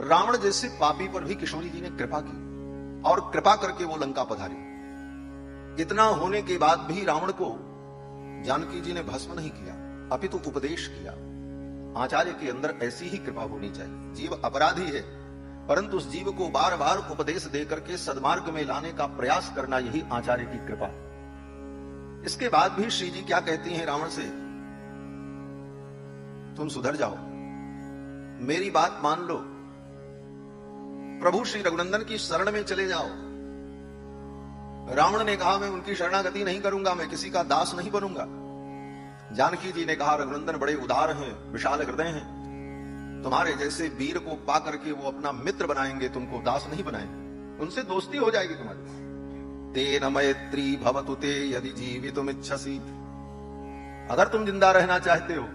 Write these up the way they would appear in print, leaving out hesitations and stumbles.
रावण जैसे पापी पर भी किशोरी जी ने कृपा की और कृपा करके वो लंका पधारी। इतना होने के बाद भी रावण को जानकी जी ने भस्म नहीं किया, अपितु उपदेश किया। आचार्य के अंदर ऐसी ही कृपा होनी चाहिए। जीव अपराधी है, परंतु उस जीव को बार बार उपदेश देकर के सद्मार्ग में लाने का प्रयास करना, यही आचार्य की कृपा। इसके बाद भी श्री जी क्या कहती हैं रावण से, तुम सुधर जाओ, मेरी बात मान लो, प्रभु श्री रघुनंदन की शरण में चले जाओ। रावण ने कहा, मैं उनकी शरणागति नहीं करूंगा, मैं किसी का दास नहीं बनूंगा। जानकी जी ने कहा, रघुनंदन बड़े उदार हैं, विशाल हृदय हैं, तुम्हारे जैसे वीर को पा करके वो अपना मित्र बनाएंगे, तुमको दास नहीं बनाएंगे, उनसे दोस्ती हो जाएगी तुम्हारी। तेन मैत्री भवतु ते यदि जीवितुमिच्छसि, अगर तुम जिंदा रहना चाहते हो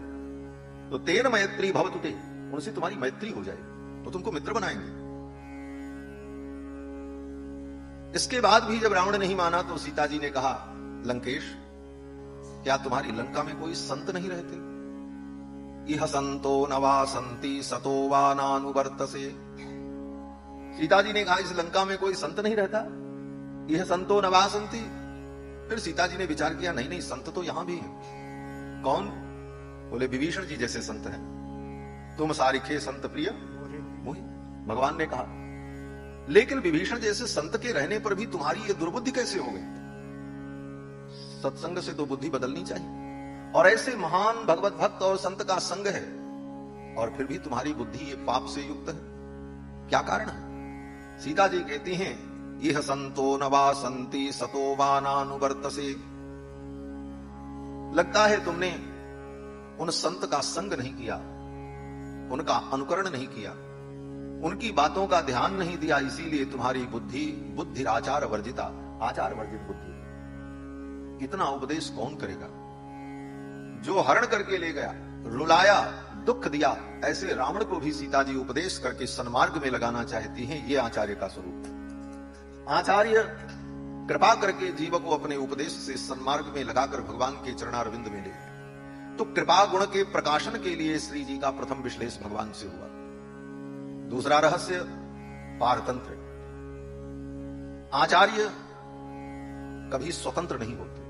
तो तेन मैत्री भवतु ते, उनसे तुम्हारी मैत्री हो जाएगी, वो तुमको मित्र बनाएंगे। इसके बाद भी जब रावण नहीं माना तो सीता जी ने कहा, लंकेश, क्या तुम्हारी लंका में कोई संत नहीं रहते? इह संतो न वासंति सतो वा नानुवर्तसे। सीता जी ने कहा, इस लंका में कोई संत नहीं रहता, यह संतो न वासंति। फिर सीता जी ने विचार किया, नहीं नहीं, संत तो यहां भी है। कौन? बोले, विभीषण जी जैसे संत हैं। तुम सारिखे संत प्रिय मोहि, भगवान ने कहा। लेकिन विभीषण जैसे संत के रहने पर भी तुम्हारी ये दुर्बुद्धि कैसे हो गई? सत्संग से तो बुद्धि बदलनी चाहिए, और ऐसे महान भगवत भक्त और संत का संग है, और फिर भी तुम्हारी बुद्धि ये पाप से युक्त है। क्या कारण है? सीता जी कहती हैं, यह संतो न वासंति सतो वा नानुवर्तसे। लगता है तुमने उन संत का संग नहीं किया, उनका अनुकरण नहीं किया, उनकी बातों का ध्यान नहीं दिया, इसीलिए तुम्हारी बुद्धि बुद्धिराचार वर्जिता, आचार वर्जित बुद्धि। इतना उपदेश कौन करेगा? जो हरण करके ले गया, रुलाया, दुख दिया, ऐसे रावण को भी सीता जी उपदेश करके सन्मार्ग में लगाना चाहती हैं। ये आचार्य का स्वरूप। आचार्य कृपा करके जीव को अपने उपदेश से सन्मार्ग में लगाकर भगवान के चरणारविंद में ले। तो कृपा गुण के प्रकाशन के लिए श्री जी का प्रथम विश्लेष भगवान से हुआ। दूसरा रहस्य, पारतंत्र। आचार्य कभी स्वतंत्र नहीं होते,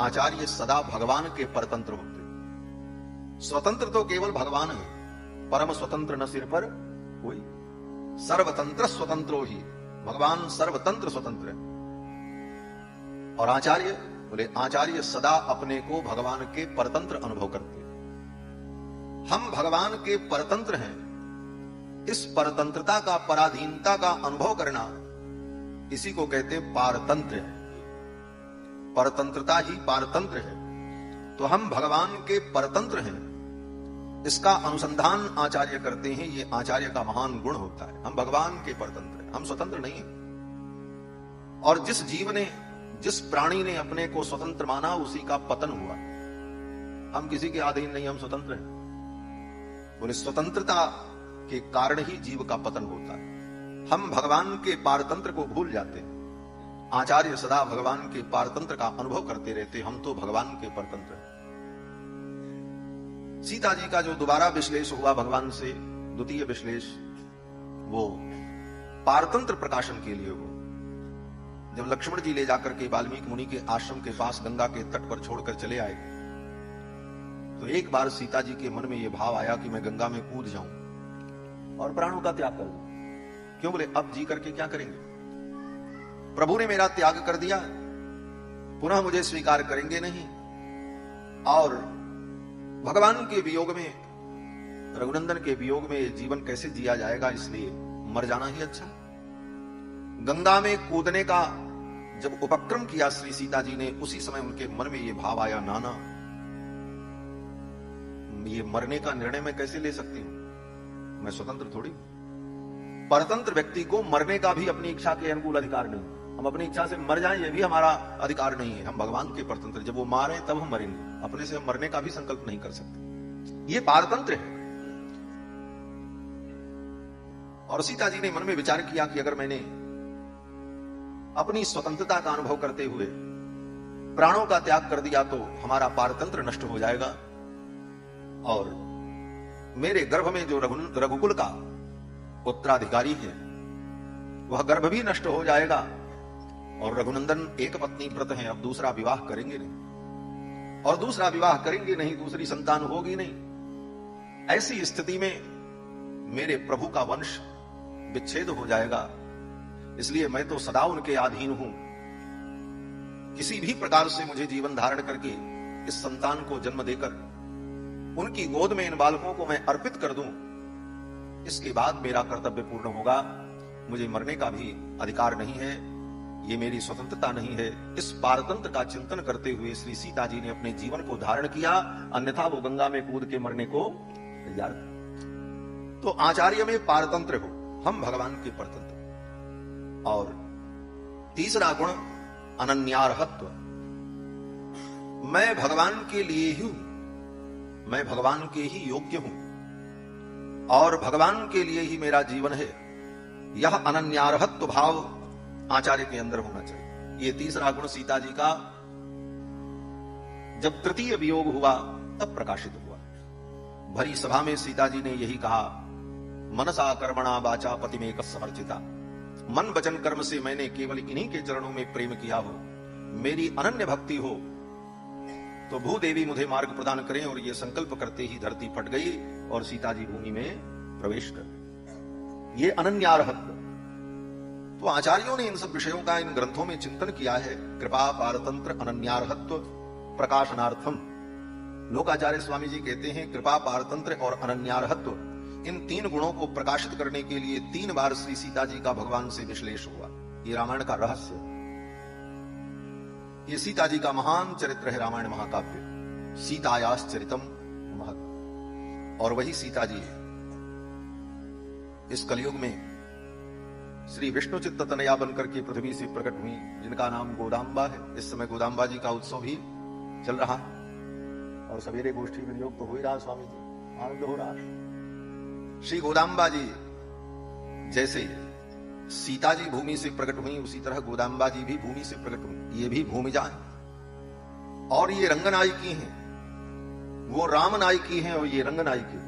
आचार्य सदा भगवान के परतंत्र होते। स्वतंत्र तो केवल भगवान है, परम स्वतंत्र न सिर पर कोई। सर्वतंत्र स्वतंत्रो ही, भगवान सर्वतंत्र स्वतंत्र है। और आचार्य, बोले आचार्य सदा अपने को भगवान के परतंत्र अनुभव करते। हम भगवान के परतंत्र हैं, इस परतंत्रता का, पराधीनता का अनुभव करना, इसी को कहते हैं पारतंत्र है। परतंत्रता ही पारतंत्र है। तो हम भगवान के परतंत्र हैं, इसका अनुसंधान आचार्य करते हैं। ये आचार्य का महान गुण होता है। हम भगवान के परतंत्र हैं, हम स्वतंत्र नहीं हैं। और जिस जीव ने, जिस प्राणी ने अपने को स्वतंत्र माना, उसी का पतन हुआ। हम किसी के अधीन नहीं, हम स्वतंत्र हैं। बोले स्वतंत्रता के कारण ही जीव का पतन होता है। हम भगवान के पारतंत्र को भूल जाते हैं। आचार्य सदा भगवान के पारतंत्र का अनुभव करते रहते। हम तो भगवान के परतंत्र हैं। सीता जी का जो दोबारा विश्लेष हुआ भगवान से, द्वितीय विश्लेष, वो पारतंत्र प्रकाशन के लिए हुआ। जब लक्ष्मण जी ले जाकर के वाल्मीकि मुनि के आश्रम के पास गंगा के तट पर छोड़कर चले आए, तो एक बार सीता जी के मन में यह भाव आया कि मैं गंगा में कूद जाऊं और प्राणों का त्याग कर दूं। क्यों? बोले अब जी करके क्या करेंगे? प्रभु ने मेरा त्याग कर दिया, पुनः मुझे स्वीकार करेंगे नहीं, और भगवान के वियोग में, रघुनंदन के वियोग में जीवन कैसे जिया जाएगा, इसलिए मर जाना ही अच्छा। गंगा में कूदने का जब उपक्रम किया श्री सीता जी ने, उसी समय उनके मन में यह भाव आया, नाना ये मरने का निर्णय मैं कैसे ले सकती हूं? मैं स्वतंत्र थोड़ी। परतंत्र व्यक्ति को मरने का भी अपनी इच्छा के अनुकूल अधिकार नहीं। हम अपनी इच्छा से मर जाएं, ये भी हमारा अधिकार नहीं है। हम भगवान के परतंत्र, जब वो मारे तब हम मरेंगे, अपने से हम मरने का भी संकल्प नहीं कर सकते। ये पारतंत्र है। और सीता जी ने मन में विचार किया कि अगर मैंने अपनी स्वतंत्रता का अनुभव करते हुए प्राणों का त्याग कर दिया तो हमारा पारतंत्र नष्ट हो जाएगा, और मेरे गर्भ में जो रघुकुल का उत्तराधिकारी है, वह गर्भ भी नष्ट हो जाएगा और रघुनंदन एक पत्नी व्रत हैं, अब दूसरा विवाह करेंगे नहीं, और दूसरा विवाह करेंगे नहीं, दूसरी संतान होगी नहीं। ऐसी स्थिति में मेरे प्रभु का वंश विच्छेद हो जाएगा, इसलिए मैं तो सदा उनके अधीन हूं। किसी भी प्रकार से मुझे जीवन धारण करके इस संतान को जन्म देकर उनकी गोद में इन बालकों को मैं अर्पित कर दूं, इसके बाद मेरा कर्तव्य पूर्ण होगा। मुझे मरने का भी अधिकार नहीं है, ये मेरी स्वतंत्रता नहीं है। इस पारतंत्र का चिंतन करते हुए श्री सीता जी ने अपने जीवन को धारण किया, अन्यथा वो गंगा में कूद के मरने को तैयार थे। तो आचार्य में पारतंत्र हो, हम भगवान के परतंत्र। और तीसरा गुण अनन्यार्हत्व, मैं भगवान के लिए ही हूं, मैं भगवान के ही योग्य हूं और भगवान के लिए ही मेरा जीवन है। यह अनन्यार्हत्व भाव आचार्य के अंदर होना चाहिए। ये तीसरा गुण सीता जी का जब तृतीय वियोग हुआ तब प्रकाशित हुआ। भरी सभा में सीता जी ने यही कहा, मनसा कर्मणा वाचा पतिमेक समर्चिता, मन वचन कर्म से मैंने केवल इन्हीं के चरणों में प्रेम किया हो, मेरी अनन्य भक्ति हो तो भूदेवी मुझे मार्ग प्रदान करें। और ये संकल्प करते ही धरती फट गई और सीता जी भूमि में प्रवेश कर गए। ये अनन्यार्हत्व। तो आचार्यों ने इन सब विषयों का इन ग्रंथों में चिंतन किया है। कृपा, पारतंत्र, अनन्यार्हत्व प्रकाशनार्थम। लोकाचार्य स्वामी जी कहते हैं कृपा, पारतंत्र और अनन्यार्हत्व, इन तीन गुणों को प्रकाशित करने के लिए 3 बार श्री सीता जी का भगवान से विश्लेष हुआ। ये रामायण का रहस्य, ये सीता जी का महान चरित्र है। रामायण महाकाव्य सीतायास चरितम महत्। और वही सीता जी इस कलयुग में श्री विष्णु चित्त तनया बनकर के पृथ्वी से प्रकट हुई, जिनका नाम गोदाम्बा है। इस समय गोदाम्बा जी का उत्सव भी चल रहा है और सवेरे गोष्ठी विनियोग तो हो ही रहा, स्वामी जी आनंद हो रहा। श्री गोदाम्बा जी जैसे सीता जी भूमि से प्रकट हुई, उसी तरह गोदाम्बा जी भी भूमि से प्रकट हुई। ये भी भूमिजा है और ये रंगनायकी हैं। वो राम नायकी हैं और ये रंग नायकी।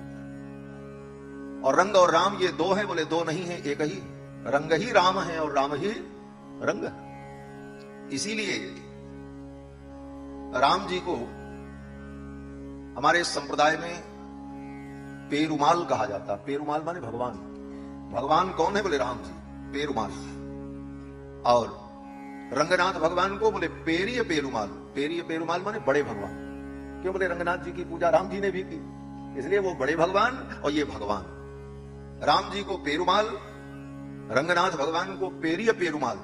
और रंग और राम ये दो हैं, बोले दो नहीं है, एक ही। रंग ही राम है और राम ही रंग है। इसीलिए राम जी को हमारे संप्रदाय में पेरुमाल कहा जाता। पेरुमाल माने भगवान। भगवान कौन है? बोले राम जी, पेरुमाल। और रंगनाथ भगवान को बोले पेरिय पेरुमाल। पेरिय पेरुमाल माने बड़े भगवान। क्यों? बोले रंगनाथ जी की पूजा राम जी ने भी की, इसलिए वो बड़े भगवान और ये भगवान। राम जी को पेरुमाल, रंगनाथ भगवान को पेरिय पेरुमाल।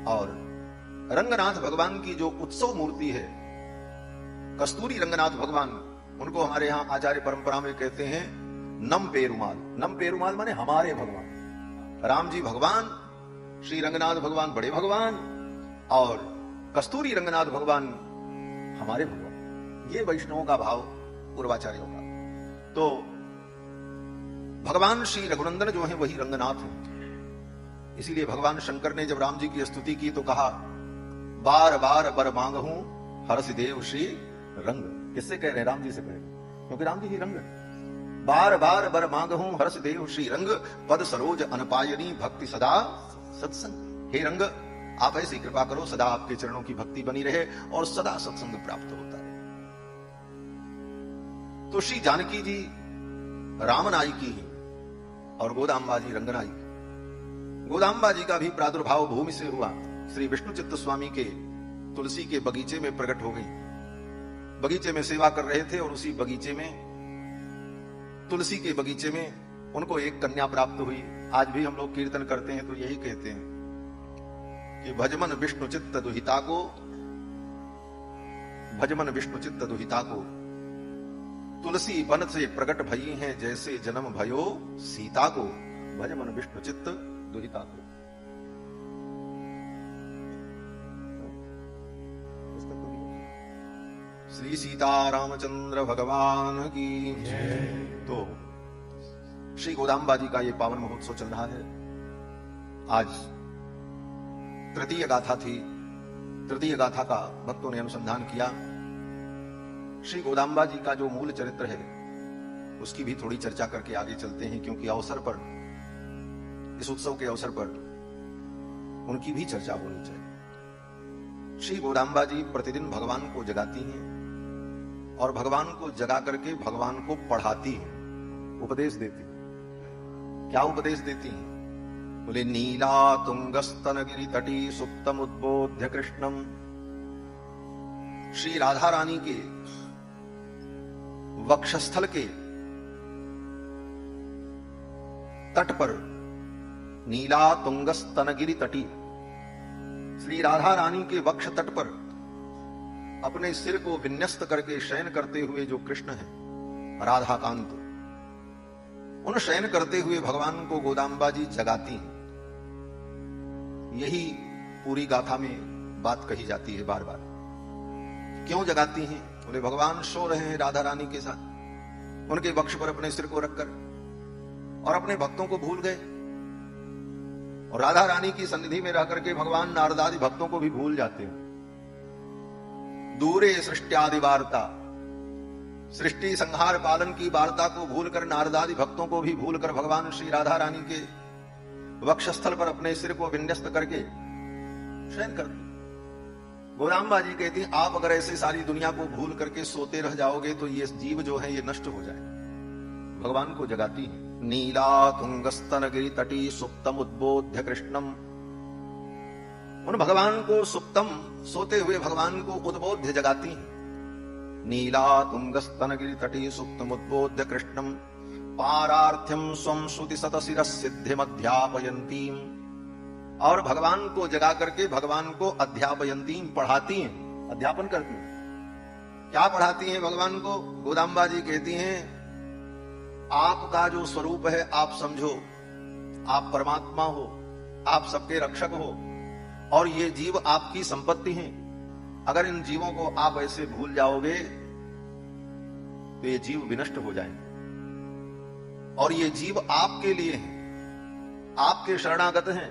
और रंगनाथ भगवान की जो उत्सव मूर्ति है कस्तूरी रंगनाथ भगवान, उनको हमारे यहां आचार्य परंपरा में कहते हैं नम पेरुमाल। नम पेरुमाल माने हमारे भगवान। राम जी भगवान, श्री रंगनाथ भगवान बड़े भगवान और कस्तूरी रंगनाथ भगवान हमारे भगवान। ये वैष्णवों का भाव, पूर्वाचार्यों का। तो भगवान श्री रघुनंदन जो है वही रंगनाथ है। इसीलिए भगवान शंकर ने जब राम जी की स्तुति की तो कहा, बार बार बर मांगहूं हर्ष देव श्री रंग। किससे कह रहे हैं? राम जी से कह रहे हैं, क्योंकि राम जी ही रंग है। बार बार बर मांगहूं हर्ष देव श्री रंग, पद सरोज अनपायनी भक्ति सदा सत्संग। हे रंग, आप ऐसी कृपा करो, सदा आपके चरणों की भक्ति बनी रहे और सदा सत्संग प्राप्त होता रहे। तो श्री जानकी जी रामनायकी है और गोदाम्बा जी रंगनायकी। गोदाम्बा जी का भी प्रादुर्भाव भूमि से हुआ। श्री विष्णु चित्त स्वामी के तुलसी के बगीचे में प्रकट हो गई। बगीचे में सेवा कर रहे थे और उसी बगीचे में, तुलसी के बगीचे में उनको एक कन्या प्राप्त हुई। आज भी हम लोग कीर्तन करते हैं तो यही कहते हैं कि भजमन विष्णु चित्त दुहिता को, भजमन विष्णु चित्त दुहिता को, तुलसी वन से प्रकट भई हैं जैसे जन्म भयो सीता को। भजमन विष्णु चित्त दुहिता को। श्री सीता रामचंद्र भगवान की जय। तो श्री गोदाम्बा जी का ये पावन महोत्सव चल रहा है। आज तृतीय गाथा थी। तृतीय गाथा का भक्तों ने अनुसंधान किया। श्री गोदाम्बा जी का जो मूल चरित्र है उसकी भी थोड़ी चर्चा करके आगे चलते हैं, क्योंकि अवसर पर इस उत्सव के अवसर पर उनकी भी चर्चा होनी चाहिए। श्री गोदाम्बा जी प्रतिदिन भगवान को जगाती हैं और भगवान को जगा करके भगवान को पढ़ाती हैं, उपदेश देती हैं। क्या उपदेश देती हैं? बोले नीला तुंगस्तनगिरि तटी सुप्तम उद्बोध्य कृष्णम। श्री राधा रानी के वक्षस्थल के तट पर, नीला तुंगस्तनगिरि तटी, श्री राधा रानी के वक्ष तट पर अपने सिर को विन्यस्त करके शयन करते हुए जो कृष्ण है राधाकांत, उन शयन करते हुए भगवान को गोदाम्बा जी जगाती हैं। यही पूरी गाथा में बात कही जाती है बार बार। क्यों जगाती हैं? बोले भगवान सो रहे हैं राधा रानी के साथ, उनके वक्ष पर अपने सिर को रखकर, और अपने भक्तों को भूल गए। और राधा रानी की सन्निधि में रह करके भगवान नारदादि भक्तों को भी भूल जाते हैं। दूरे सृष्टि वार्ता, सृष्टि संहार पालन की वार्ता को भूलकर, नारदादि भक्तों को भी भूलकर भगवान श्री राधा रानी के वक्षस्थल पर अपने सिर को विन्यस्त करके शयन करते। गोदाम्बा जी कहती हैं, आप अगर ऐसे सारी दुनिया को भूल करके सोते रह जाओगे तो ये जीव जो है ये नष्ट हो जाए। भगवान को जगाती है। नीला तुंगस्तनगिरि तटी सुप्तम उद्बोध्य कृष्णम। उन भगवान को सुप्तम, सोते हुए भगवान को उद्बोध्य जगाती हैं। नीला तुंगस्तनगिरि तटी सुप्तम उद्बोध्य कृष्णम पारार्थ्यम स्वम श्रुति सतशिर सिद्धि अध्यापयंतीम। और भगवान को जगा करके भगवान को अध्यापयंतीम, पढ़ाती हैं, अध्यापन करती हैं। क्या पढ़ाती हैं भगवान को? गोदाम्बा जी कहती हैं, आपका जो स्वरूप है आप समझो, आप परमात्मा हो, आप सबके रक्षक हो, और ये जीव आपकी संपत्ति हैं। अगर इन जीवों को आप ऐसे भूल जाओगे तो ये जीव विनष्ट हो जाएंगे, और ये जीव आपके लिए हैं, आपके शरणागत हैं।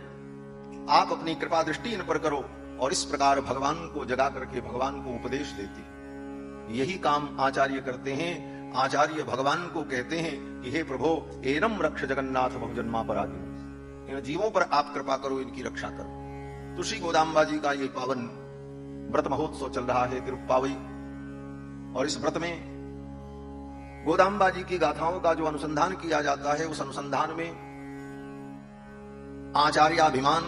आप अपनी कृपा दृष्टि इन पर करो। और इस प्रकार भगवान को जगा करके भगवान को उपदेश देती। यही काम आचार्य करते हैं। आचार्य भगवान को कहते हैं कि हे प्रभो एनम रक्ष जगन्नाथ बहुजन्मा पराधीन, इन जीवों पर आप कृपा करो, इनकी रक्षा करो। तो श्री गोदाम्बा जी का ये पावन व्रत महोत्सव चल रहा है, तिरुप्पावई। और इस व्रत में गोदाम्बा जी की गाथाओं का जो अनुसंधान किया जाता है, उस अनुसंधान में आचार्याभिमान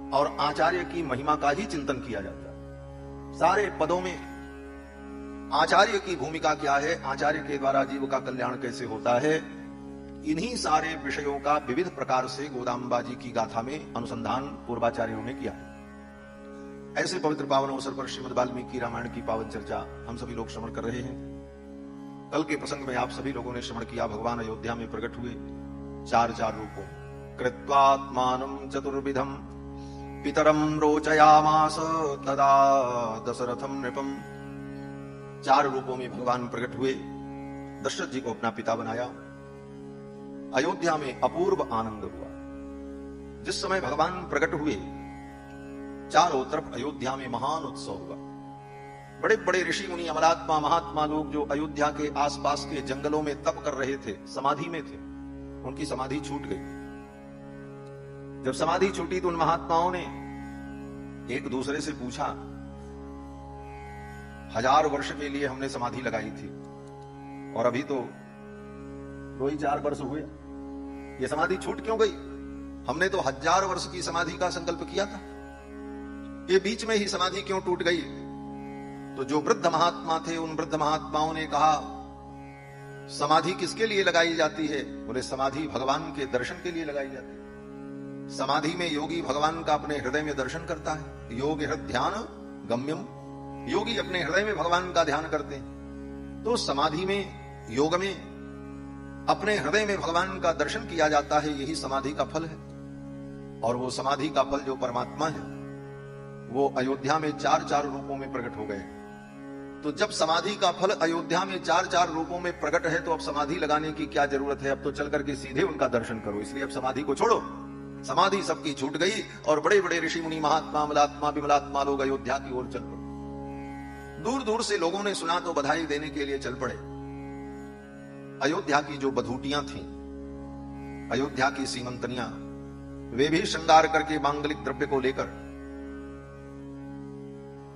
और आचार्य की महिमा का ही चिंतन किया जाता है। सारे पदों में आचार्य की भूमिका क्या है, आचार्य के द्वारा जीव का कल्याण कैसे होता है, इन्हीं सारे विषयों का विविध प्रकार से गोदाम्बा जी की गाथा में अनुसंधान पूर्वाचार्यों ने किया। ऐसे पवित्र पावन अवसर पर श्रीमद् वाल्मीकि रामायण की पावन चर्चा हम सभी लोग श्रवण कर रहे हैं। कल के प्रसंग में आप सभी लोगों ने श्रवण किया, भगवान अयोध्या में प्रकट हुए चार रूपों, कृत्वात्मानं चतुर्विधम पितरम रोचयामास तदा दशरथम नृपम। चार रूपों में भगवान प्रकट हुए, दशरथ जी को अपना पिता बनाया। अयोध्या में अपूर्व आनंद हुआ। जिस समय भगवान प्रकट हुए, चारों तरफ अयोध्या में महान उत्सव हुआ। बड़े बड़े ऋषि मुनि, अमलात्मा, महात्मा लोग जो अयोध्या के आसपास के जंगलों में तप कर रहे थे, समाधि में थे, उनकी समाधि छूट गई। जब समाधि छूटी तो उन महात्माओं ने एक दूसरे से पूछा, 1000 वर्ष के लिए हमने समाधि लगाई थी और अभी तो 2-4 वर्ष हुए, ये समाधि छूट क्यों गई? हमने तो 1000 वर्ष की समाधि का संकल्प किया था, ये बीच में ही समाधि क्यों टूट गई? तो जो वृद्ध महात्मा थे, उन वृद्ध महात्माओं ने कहा, समाधि किसके लिए लगाई जाती है? बोले समाधि भगवान के दर्शन के लिए लगाई जाती है। समाधि में योगी भगवान का अपने हृदय में दर्शन करता है। योग हृदय ध्यान गम्यम, योगी अपने हृदय में भगवान का ध्यान करते हैं। तो समाधि में, योग में अपने हृदय में भगवान का दर्शन किया जाता है, यही समाधि का फल है। और वो समाधि का फल जो परमात्मा है, वो अयोध्या में 4 रूपों में प्रकट हो गए। तो जब समाधि का फल अयोध्या में 4 रूपों में प्रकट है, तो अब समाधि लगाने की क्या जरूरत है? अब तो चल करके सीधे उनका दर्शन करो। इसलिए अब समाधि को छोड़ो। समाधि सबकी छूट गई और बड़े बड़े ऋषि मुनि, महात्मा, अमलात्मा, विमलात्मा लोग अयोध्या की ओर चल पड़े। दूर दूर से लोगों ने सुना तो बधाई देने के लिए चल पड़े। अयोध्या की जो बधूटियां थीं, अयोध्या की सीमंतनियां, वे भी श्रृंगार करके मांगलिक द्रव्य को लेकर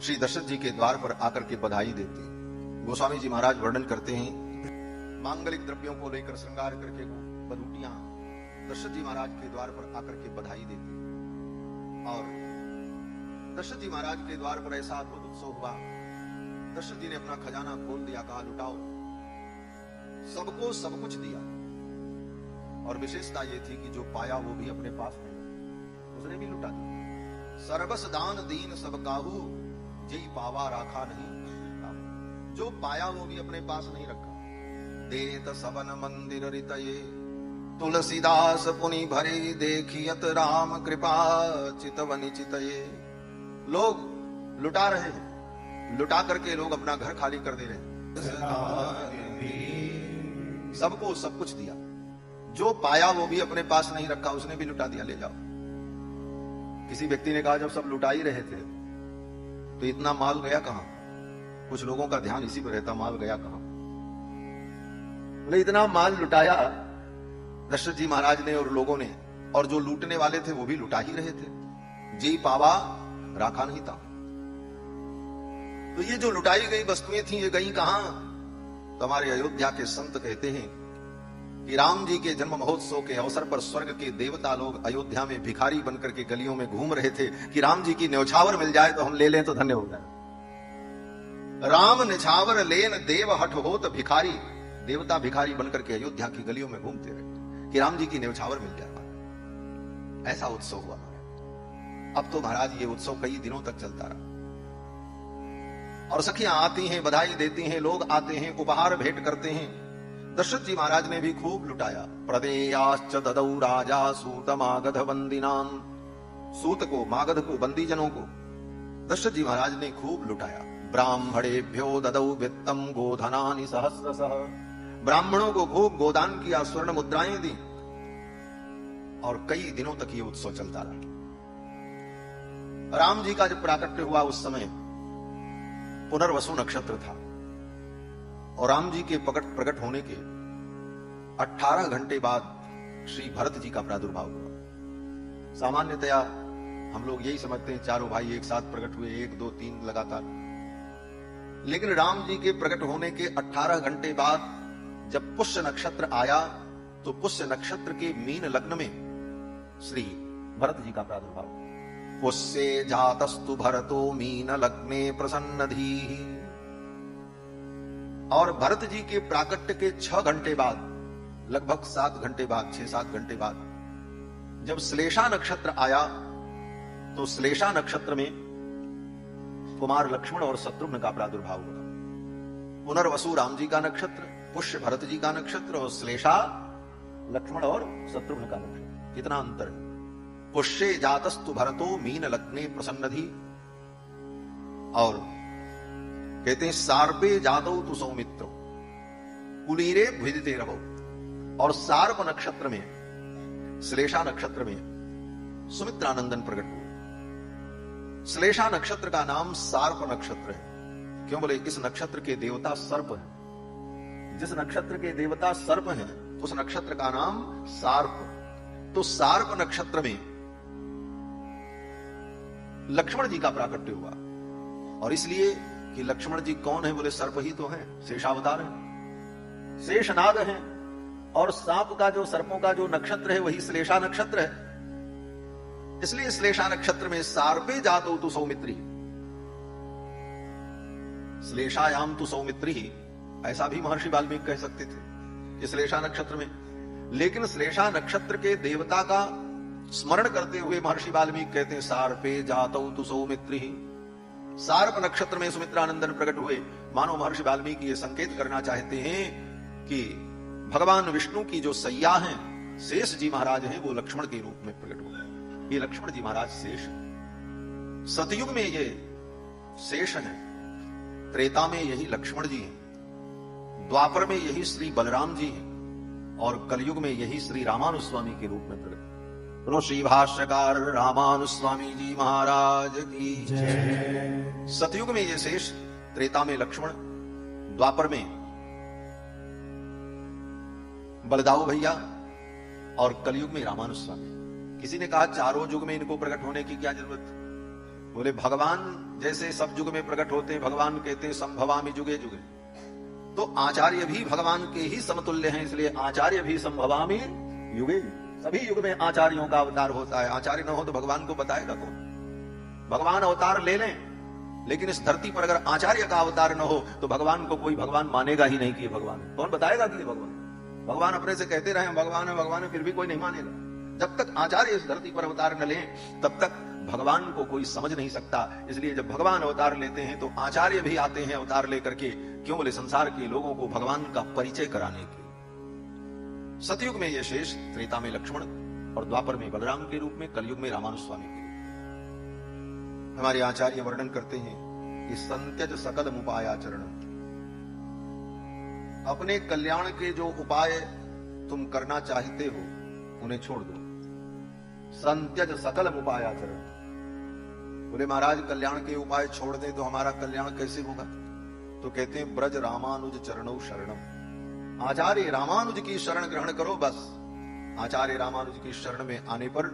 श्री दशरथ जी के द्वार पर आकर के बधाई देते हैं। गोस्वामी जी महाराज वर्णन करते हैं, मांगलिक द्रव्यों को लेकर श्रृंगार करके बधूटियां दशरथ जी महाराज के द्वार पर आकर के बधाई देती हैं। और दशरथ जी महाराज के द्वार पर ऐसा अद्भुत उत्सव हुआ, दशरथ जी ने अपना खजाना खोल दिया, कहा लुटाओ, सबको सब कुछ दिया। और विशेषता ये थी कि जो पाया वो भी अपने पास नहीं, उसने भी लुटा दिया। सर्वस दान दीन सब काहू, जय पावा राखा नहीं। जो पाया वो भी अपने पास नहीं रखा। देत सबन मंदिर रितये, तुलसीदास पुनि भरे, देखियत राम कृपा चितवनि चितये। लोग लुटा रहे हैं, लुटा करके लोग अपना घर खाली कर दे रहे हैं। सबको सब कुछ दिया, जो पाया वो भी अपने पास नहीं रखा, उसने भी लुटा दिया, ले जाओ। किसी व्यक्ति ने कहा जब सब लुटा ही रहे थे तो इतना माल गया कहां? कुछ लोगों का ध्यान इसी पर रहता, माल गया कहां? बोले इतना माल लुटाया दशरथ जी महाराज ने और लोगों ने, और जो लूटने वाले थे वो भी लुटा ही रहे थे। जी पावा राखा नहीं था। तो ये जो लुटाई गई वस्तुएं थी, ये गई कहां? तो हमारे अयोध्या के संत कहते हैं कि राम जी के जन्म महोत्सव के अवसर पर स्वर्ग के देवता लोग अयोध्या में भिखारी बनकर के गलियों में घूम रहे थे कि राम जी की न्यौछावर मिल जाए तो हम ले लें तो धन्य हो जाए। राम निछावर लेन देव हठ होत भिखारी, देवता भिखारी बनकर के अयोध्या की गलियों में घूमते रहे कि राम जी की न्यौछावर मिल जाए। ऐसा उत्सव हुआ। अब तो महाराज ये उत्सव कई दिनों तक चलता रहा, और सखियां आती हैं, बधाई देती हैं, लोग आते हैं, उपहार भेंट करते हैं। दशरथ जी महाराज ने भी खूब लुटाया। प्रदेयाश्च ददौ राजा सूत मागध बंदिनान, सूत को, मागध को, बंदीजनों को दशरथ जी महाराज ने खूब लुटाया। ब्राह्मणेभ्यो ददौ वित्तम गोधनानि सहस्रशः, ब्राह्मणों को खूब गोदान किया, स्वर्ण मुद्राएं दी, और कई दिनों तक ये उत्सव चलता रहा। राम जी का जब प्राकट्य हुआ उस समय पुनर्वसु नक्षत्र था, और राम जी के प्रकट होने के 18 घंटे बाद श्री भरत जी का प्रादुर्भाव हुआ। सामान्यतया हम लोग यही समझते हैं चारों भाई एक साथ प्रकट हुए, 1 2 3 लगातार, लेकिन राम जी के प्रकट होने के 18 घंटे बाद जब पुष्य नक्षत्र आया तो पुष्य नक्षत्र के मीन लग्न में श्री भरत जी का प्रादुर्भाव। पुष्ये जातस्तु भरतो मीन लग्ने प्रसन्नधीः, और भरत जी के प्राकट्य के 6 घंटे बाद, लगभग 7 घंटे बाद, 6-7 घंटे बाद जब श्लेषा नक्षत्र आया तो श्लेषा नक्षत्र में कुमार लक्ष्मण और शत्रुघ्न का प्रादुर्भाव हुआ। पुनर्वसु राम जी का नक्षत्र, पुष्य भरत जी का नक्षत्र, और श्लेषा लक्ष्मण और शत्रुघ्न का नक्षत्र। कितना अंतर है। पुष्ये जातस्तु भरतो मीन लग्ने प्रसन्नधि, और कहते हैं सार्पे जातौ तु सौमित्रो कुलीरे भुजिते रहो। और सार्प नक्षत्र में, श्लेषा नक्षत्र में सुमित्रानंदन प्रकट हुए। श्लेषा नक्षत्र का नाम सार्प नक्षत्र है। क्यों? बोले इस नक्षत्र के देवता सर्प हैं। जिस नक्षत्र के देवता सर्प हैं उस नक्षत्र का नाम सार्प। तो सार्प नक्षत्र में लक्ष्मण जी का प्राकट्य हुआ, और इसलिए कि लक्ष्मण जी कौन है? बोले सर्प ही तो हैं, शेषावतार हैं, शेषनाग हैं, और सांप का जो, सर्पों का जो नक्षत्र है वही श्लेषा नक्षत्र है। इसलिए श्लेषा नक्षत्र में सार्पे जातो तु सौमित्री, श्लेषायाम तु सौमित्री, ऐसा भी महर्षि वाल्मीकि कह सकते थे कि श्लेषा नक्षत्र में। लेकिन श्लेषा नक्षत्र के देवता का स्मरण करते हुए महर्षि वाल्मीकि कहते हैं सार्पे जातौ तु सौमित्री। सार्प नक्षत्र में सुमित्रानंदन प्रकट हुए। मानो महर्षि वाल्मीकि ये संकेत करना चाहते हैं कि भगवान विष्णु की जो सैया हैं, शेष जी महाराज हैं, वो लक्ष्मण के रूप में प्रकट हुए। ये लक्ष्मण जी महाराज शेष हैं। सतयुग में ये शेष हैं, त्रेता में यही लक्ष्मण जी हैं, द्वापर में यही श्री बलराम जी हैं, और कलयुग में यही श्री रामानुस्वामी के रूप में प्रकट। ऋषि भाष्यकार रामानुस्वामी जी महाराज की जय। सतयुग में ये शेष, त्रेता में लक्ष्मण, द्वापर में बलदाऊ भैया, और कलयुग में रामानुस्वामी। किसी ने कहा चारों युग में इनको प्रकट होने की क्या जरूरत? बोले भगवान जैसे सब युग में प्रकट होते हैं, भगवान कहते हैं संभवामि जुगे जुगे, तो आचार्य भी भगवान के ही समतुल्य हैं, इसलिए आचार्य भी संभवामि युगे। सभी युग में आचार्यों का अवतार होता है। आचार्य न हो तो भगवान को बताएगा कौन? भगवान अवतार ले लें, लेकिन इस धरती पर अगर आचार्य का अवतार न हो तो भगवान को कोई भगवान मानेगा ही नहीं कि भगवान। कौन बताएगा कि भगवान? भगवान अपने से कहते रहे भगवान है, फिर भी कोई नहीं मानेगा। जब तक आचार्य इस धरती पर अवतार न लें तब तक भगवान को कोई समझ नहीं सकता। इसलिए जब भगवान अवतार लेते हैं तो आचार्य भी आते हैं अवतार लेकर के। क्यों? बोले संसार के लोगों को भगवान का परिचय कराने के। सतयुग में ये शेष, त्रेता में लक्ष्मण और द्वापर में बलराम के रूप में, कलयुग में रामानुज स्वामी के रूप। हमारे आचार्य वर्णन करते हैं कि संत्यज सकल उपायाचरण, अपने कल्याण के जो उपाय तुम करना चाहते हो उन्हें छोड़ दो। संत्यज सकल उपायाचरण। बोले महाराज कल्याण के उपाय छोड़ दे तो हमारा कल्याण कैसे होगा? तो कहते हैं ब्रज रामानुज चरणों शरणम, आचार्य रामानुज की शरण ग्रहण करो बस। आचार्य रामानुज की शरण में आने पर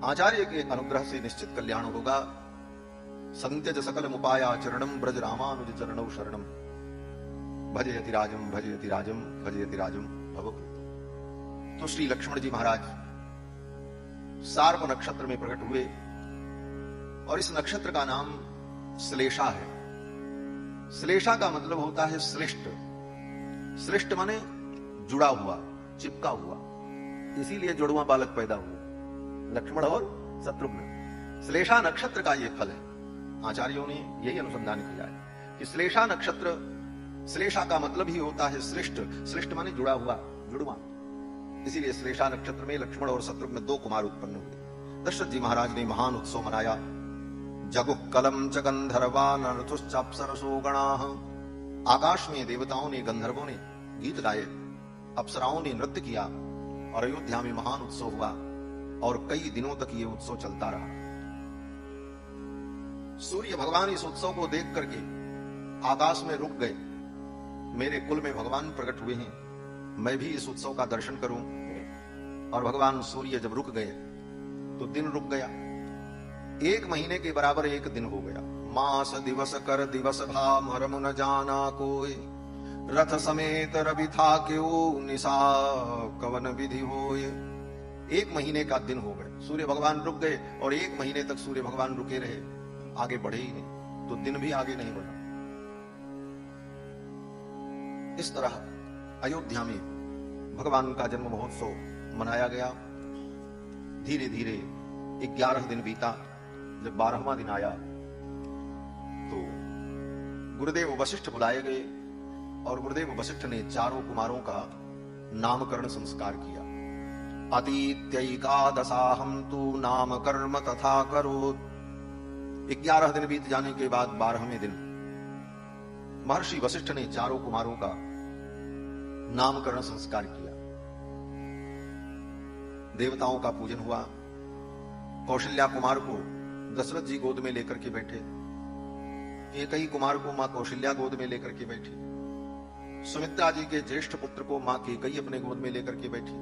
आचार्य के अनुग्रह से निश्चित कल्याण होगा। संत्यज सकल उपायाचरणम ब्रज रामानुज चरणों शरणम, भजयति राजम भजयति राजम भजयति राजम भवभूत। तो श्री लक्ष्मण जी महाराज सार्व नक्षत्र में प्रकट हुए और इस नक्षत्र का नाम श्लेषा है। श्लेषा का मतलब होता है श्रेष्ठ। श्रेष्ठ माने जुड़ा हुआ, चिपका हुआ, इसीलिए जुड़वा बालक पैदा हुए लक्ष्मण और शत्रुघ्न। श्लेषा नक्षत्र का यह फल है। आचार्यों ने यही अनुसंधान किया है कि श्लेषा नक्षत्र, श्लेषा का मतलब ही होता है श्रेष्ठ। श्रेष्ठ माने जुड़ा हुआ, जुड़वा। इसीलिए श्लेषा नक्षत्र में लक्ष्मण और शत्रुघ्न दो कुमार उत्पन्न हुए। दशरथ जी महाराज ने महान उत्सव मनाया। जगुः कलम च गंधर्वा नरतुश्चाप्सरसो गणाः। आकाश में देवताओं ने, गंधर्वों ने गीत गाए, अप्सराओं ने नृत्य किया और अयोध्या में महान उत्सव हुआ और कई दिनों तक ये उत्सव चलता रहा। सूर्य भगवान इस उत्सव को देख करके आकाश में रुक गए। मेरे कुल में भगवान प्रकट हुए हैं, मैं भी इस उत्सव का दर्शन करूं। और भगवान सूर्य जब रुक गए तो दिन रुक गया। 1 महीने के बराबर एक दिन हो गया। मास दिवस कर दिवस भाम हरम न जाना कोई, रथ समेत रवि था क्यों निशा कवन विधि होय। 1 महीने का दिन हो गया। सूर्य भगवान रुक गए और 1 महीने तक सूर्य भगवान रुके रहे, आगे बढ़े ही नहीं, तो दिन भी आगे नहीं बढ़ा। इस तरह अयोध्या में भगवान का जन्म महोत्सव मनाया गया। धीरे धीरे 11 दिन बीता। जब 12वां दिन आया तो गुरुदेव वशिष्ठ बुलाए गए और गुरुदेव वशिष्ठ ने चारों कुमारों का नामकरण संस्कार किया। अतीत्यैकादशाहं तु नाम कर्म तथा करोत्। 11 दिन बीत जाने के बाद 12वें दिन महर्षि वशिष्ठ ने चारों कुमारों का नामकरण संस्कार किया। देवताओं का पूजन हुआ। कौशल्या कुमार को दशरथ जी गोद में लेकर के बैठे, एकई कुमार को मां कौशल्या गोद में लेकर के बैठी, सुमित्रा जी के ज्येष्ठ पुत्र को मां केकई अपने गोद में लेकर के बैठी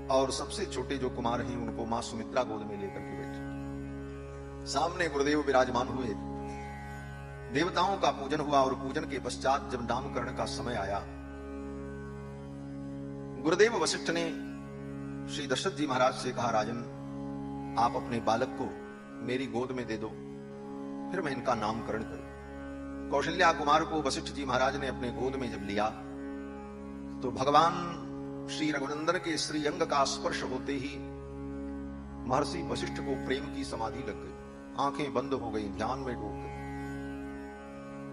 और सबसे छोटे जो कुमार हैं उनको मां सुमित्रा गोद में लेकर के बैठी। सामने गुरुदेव विराजमान हुए। देवताओं का पूजन हुआ और पूजन के पश्चात जब नामकरण का समय आया, गुरुदेव वशिष्ठ ने श्री दशरथ जी महाराज से कहा, राजन आप अपने बालक को मेरी गोद में दे दो, फिर मैं इनका नामकरण करूं। कौशल्या कुमार को वशिष्ठ जी महाराज ने अपने गोद में जब लिया तो भगवान श्री रघुनंदन के श्री अंग का स्पर्श होते ही महर्षि वशिष्ठ को प्रेम की समाधि लग गई। आंखें बंद हो गई, ध्यान में डूब गई।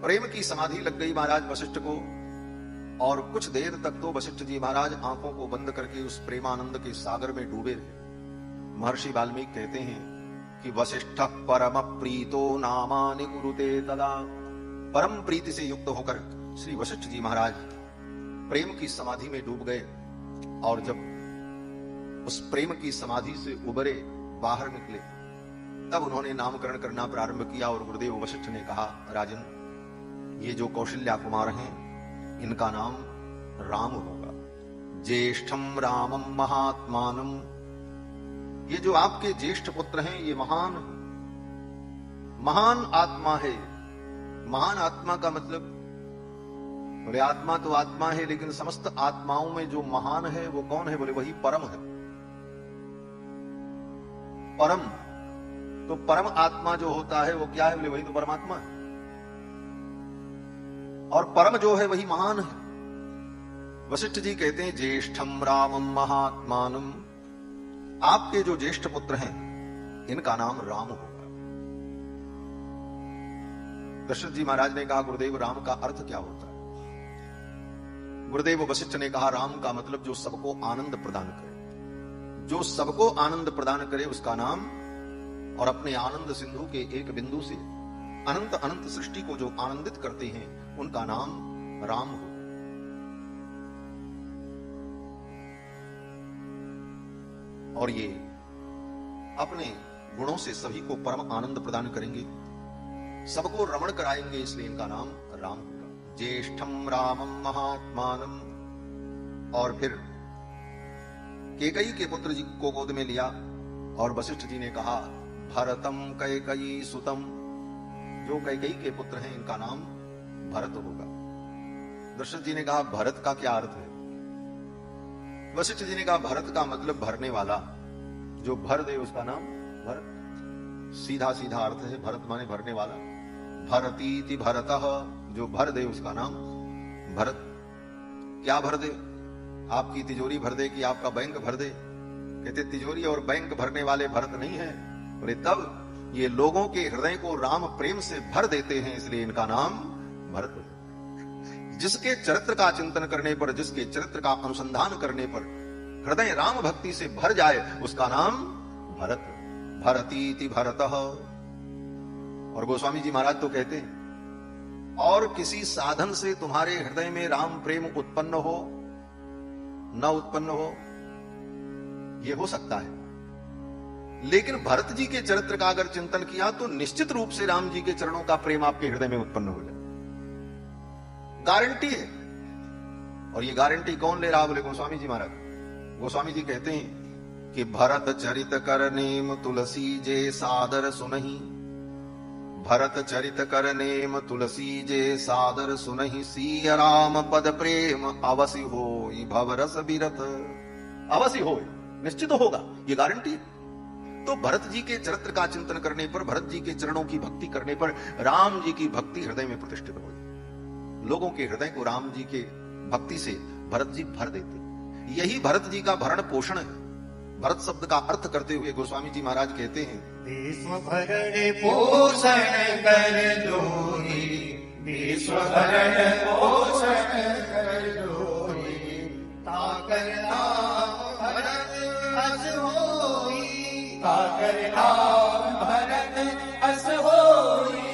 प्रेम की समाधि लग गई महाराज वशिष्ठ को और कुछ देर तक तो वशिष्ठ जी महाराज आंखों को बंद करके उस प्रेमानंद के सागर में डूबे रहे। महर्षि वाल्मीकि कहते हैं कि वशिष्ठ परम प्रीतो नामानि कुरुते तदा। परम प्रीति से युक्त होकर श्री वशिष्ठ जी महाराज प्रेम की समाधि में डूब गए और जब उस प्रेम की समाधि से उबरे, बाहर निकले, तब उन्होंने नामकरण करना प्रारंभ किया और गुरुदेव वशिष्ठ ने कहा, राजन ये जो कौशल्या कुमार हैं इनका नाम राम होगा। ज्येष्ठम रामम महात्मानम ये जो आपके ज्येष्ठ पुत्र हैं ये महान आत्मा है। महान आत्मा का मतलब, बोले आत्मा तो आत्मा है, लेकिन समस्त आत्माओं में जो महान है वो कौन है? बोले वही परम है। परम, तो परम आत्मा जो होता है वो क्या है? बोले वही तो परमात्मा है। और परम जो है वही महान है। वशिष्ठ जी कहते हैं ज्येष्ठम रामम महात्मानम, आपके जो ज्येष्ठ पुत्र हैं इनका नाम राम होगा। दशरथ जी महाराज ने कहा गुरुदेव राम का अर्थ क्या होता है? गुरुदेव वशिष्ठ ने कहा राम का मतलब जो सबको आनंद प्रदान करे, जो सबको आनंद प्रदान करे उसका नाम, और अपने आनंद सिंधु के एक बिंदु से अनंत अनंत सृष्टि को जो आनंदित करते हैं उनका नाम राम हो। और ये अपने गुणों से सभी को परम आनंद प्रदान करेंगे, सबको रमण कराएंगे, इसलिए इनका नाम राम होगा। ज्येष्ठम रामम महात्मानम। और फिर कैकेयी के पुत्र जी को गोद में लिया और वशिष्ठ जी ने कहा भरतम कैकेयी सुतम, जो कैकेयी के पुत्र हैं इनका नाम भरत होगा। दशरथ जी ने कहा भरत का क्या अर्थ है? वशिष्ठ जी ने कहा भरत का मतलब भरने वाला, जो भर दे उसका नाम भरत। सीधा सीधा अर्थ है, भरत माने भरने वाला। भरतीति भरतः, जो भर दे उसका नाम भरत। क्या भर दे? आपकी तिजोरी भर दे कि आपका बैंक भर दे? कहते तिजोरी और बैंक भरने वाले भरत नहीं है। बोले तब ये लोगों के हृदय को राम प्रेम से भर देते हैं, इसलिए इनका नाम भरत है। जिसके चरित्र का चिंतन करने पर, जिसके चरित्र का अनुसंधान करने पर हृदय राम भक्ति से भर जाए उसका नाम भरत। भरतीति भरतः। और गोस्वामी जी महाराज तो कहते हैं और किसी साधन से तुम्हारे हृदय में राम प्रेम उत्पन्न हो न उत्पन्न हो, यह हो सकता है, लेकिन भरत जी के चरित्र का अगर चिंतन किया तो निश्चित रूप से राम जी के चरणों का प्रेम आपके हृदय में उत्पन्न हो जाए, गारंटी है। और ये गारंटी कौन ले रहा? बोले गोस्वामी जी महाराज। गोस्वामी जी कहते हैं कि भरत चरित कर नेम तुलसी जे सादर सुनहि, भरत चरित कर नेम तुलसी जे सादर सुनहि, सिय राम पद प्रेम अवसि होई भवरस बिरत। अवसि होई, निश्चित होगा, ये गारंटी है। तो भरत जी के चरित्र का चिंतन करने पर, भरत जी के चरणों की भक्ति करने पर राम जी की भक्ति हृदय में प्रतिष्ठित हो जाए। लोगों के हृदय को राम जी के भक्ति से भरत जी भर देते। यही भरत जी का भरण पोषण है। भरत शब्द का अर्थ करते हुए गोस्वामी जी महाराज कहते हैं विश्व भरण पोषण कर जोही, विश्व भरण पोषण कर जोही, ताकर नाम भरत अस होई, ताकर नाम भरत अस होई,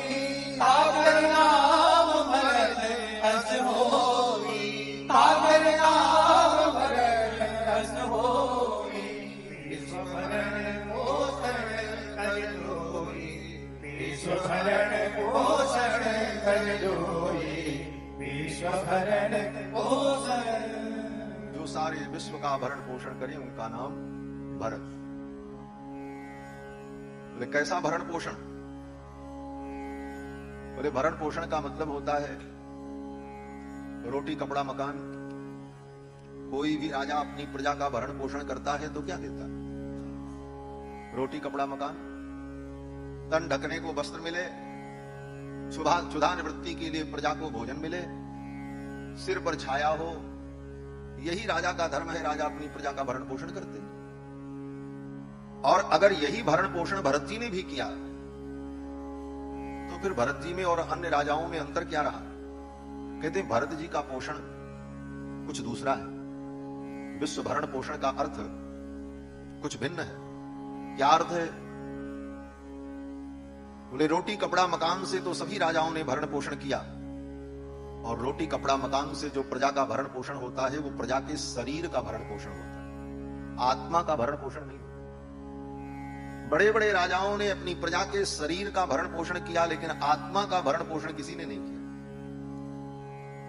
ताकर नाम भरत अस होई, ताकर नाम भरत अस होई। विश्व भरण पोषण कर जोही, विश्व भरण पोषण कर जोही, विश्व भरण पोषण। जो सारे विश्व का भरण पोषण करे उनका नाम भरत। बोले कैसा भरण पोषण? बोले भरण पोषण का मतलब होता है रोटी कपड़ा मकान। कोई भी राजा अपनी प्रजा का भरण पोषण करता है तो क्या देता है? रोटी कपड़ा मकान, तन ढकने को वस्त्र मिले, क्षुधा निवृत्ति के लिए प्रजा को भोजन मिले, सिर पर छाया हो, यही राजा का धर्म है। राजा अपनी प्रजा का भरण पोषण करते हैं। और अगर यही भरण पोषण भरत जी ने भी किया तो फिर भरत जी में और अन्य राजाओं में अंतर क्या रहा? कहते हैं भरत जी का पोषण कुछ दूसरा है। विश्व भरण पोषण का अर्थ कुछ भिन्न है। क्या अर्थ है? बोले रोटी कपड़ा मकान से तो सभी राजाओं ने भरण पोषण किया, और रोटी कपड़ा मकान से जो प्रजा का भरण पोषण होता है वो प्रजा के शरीर का भरण पोषण होता है, आत्मा का भरण पोषण नहीं। बड़े बड़े राजाओं ने अपनी प्रजा के शरीर का भरण पोषण किया, लेकिन आत्मा का भरण पोषण किसी ने नहीं किया।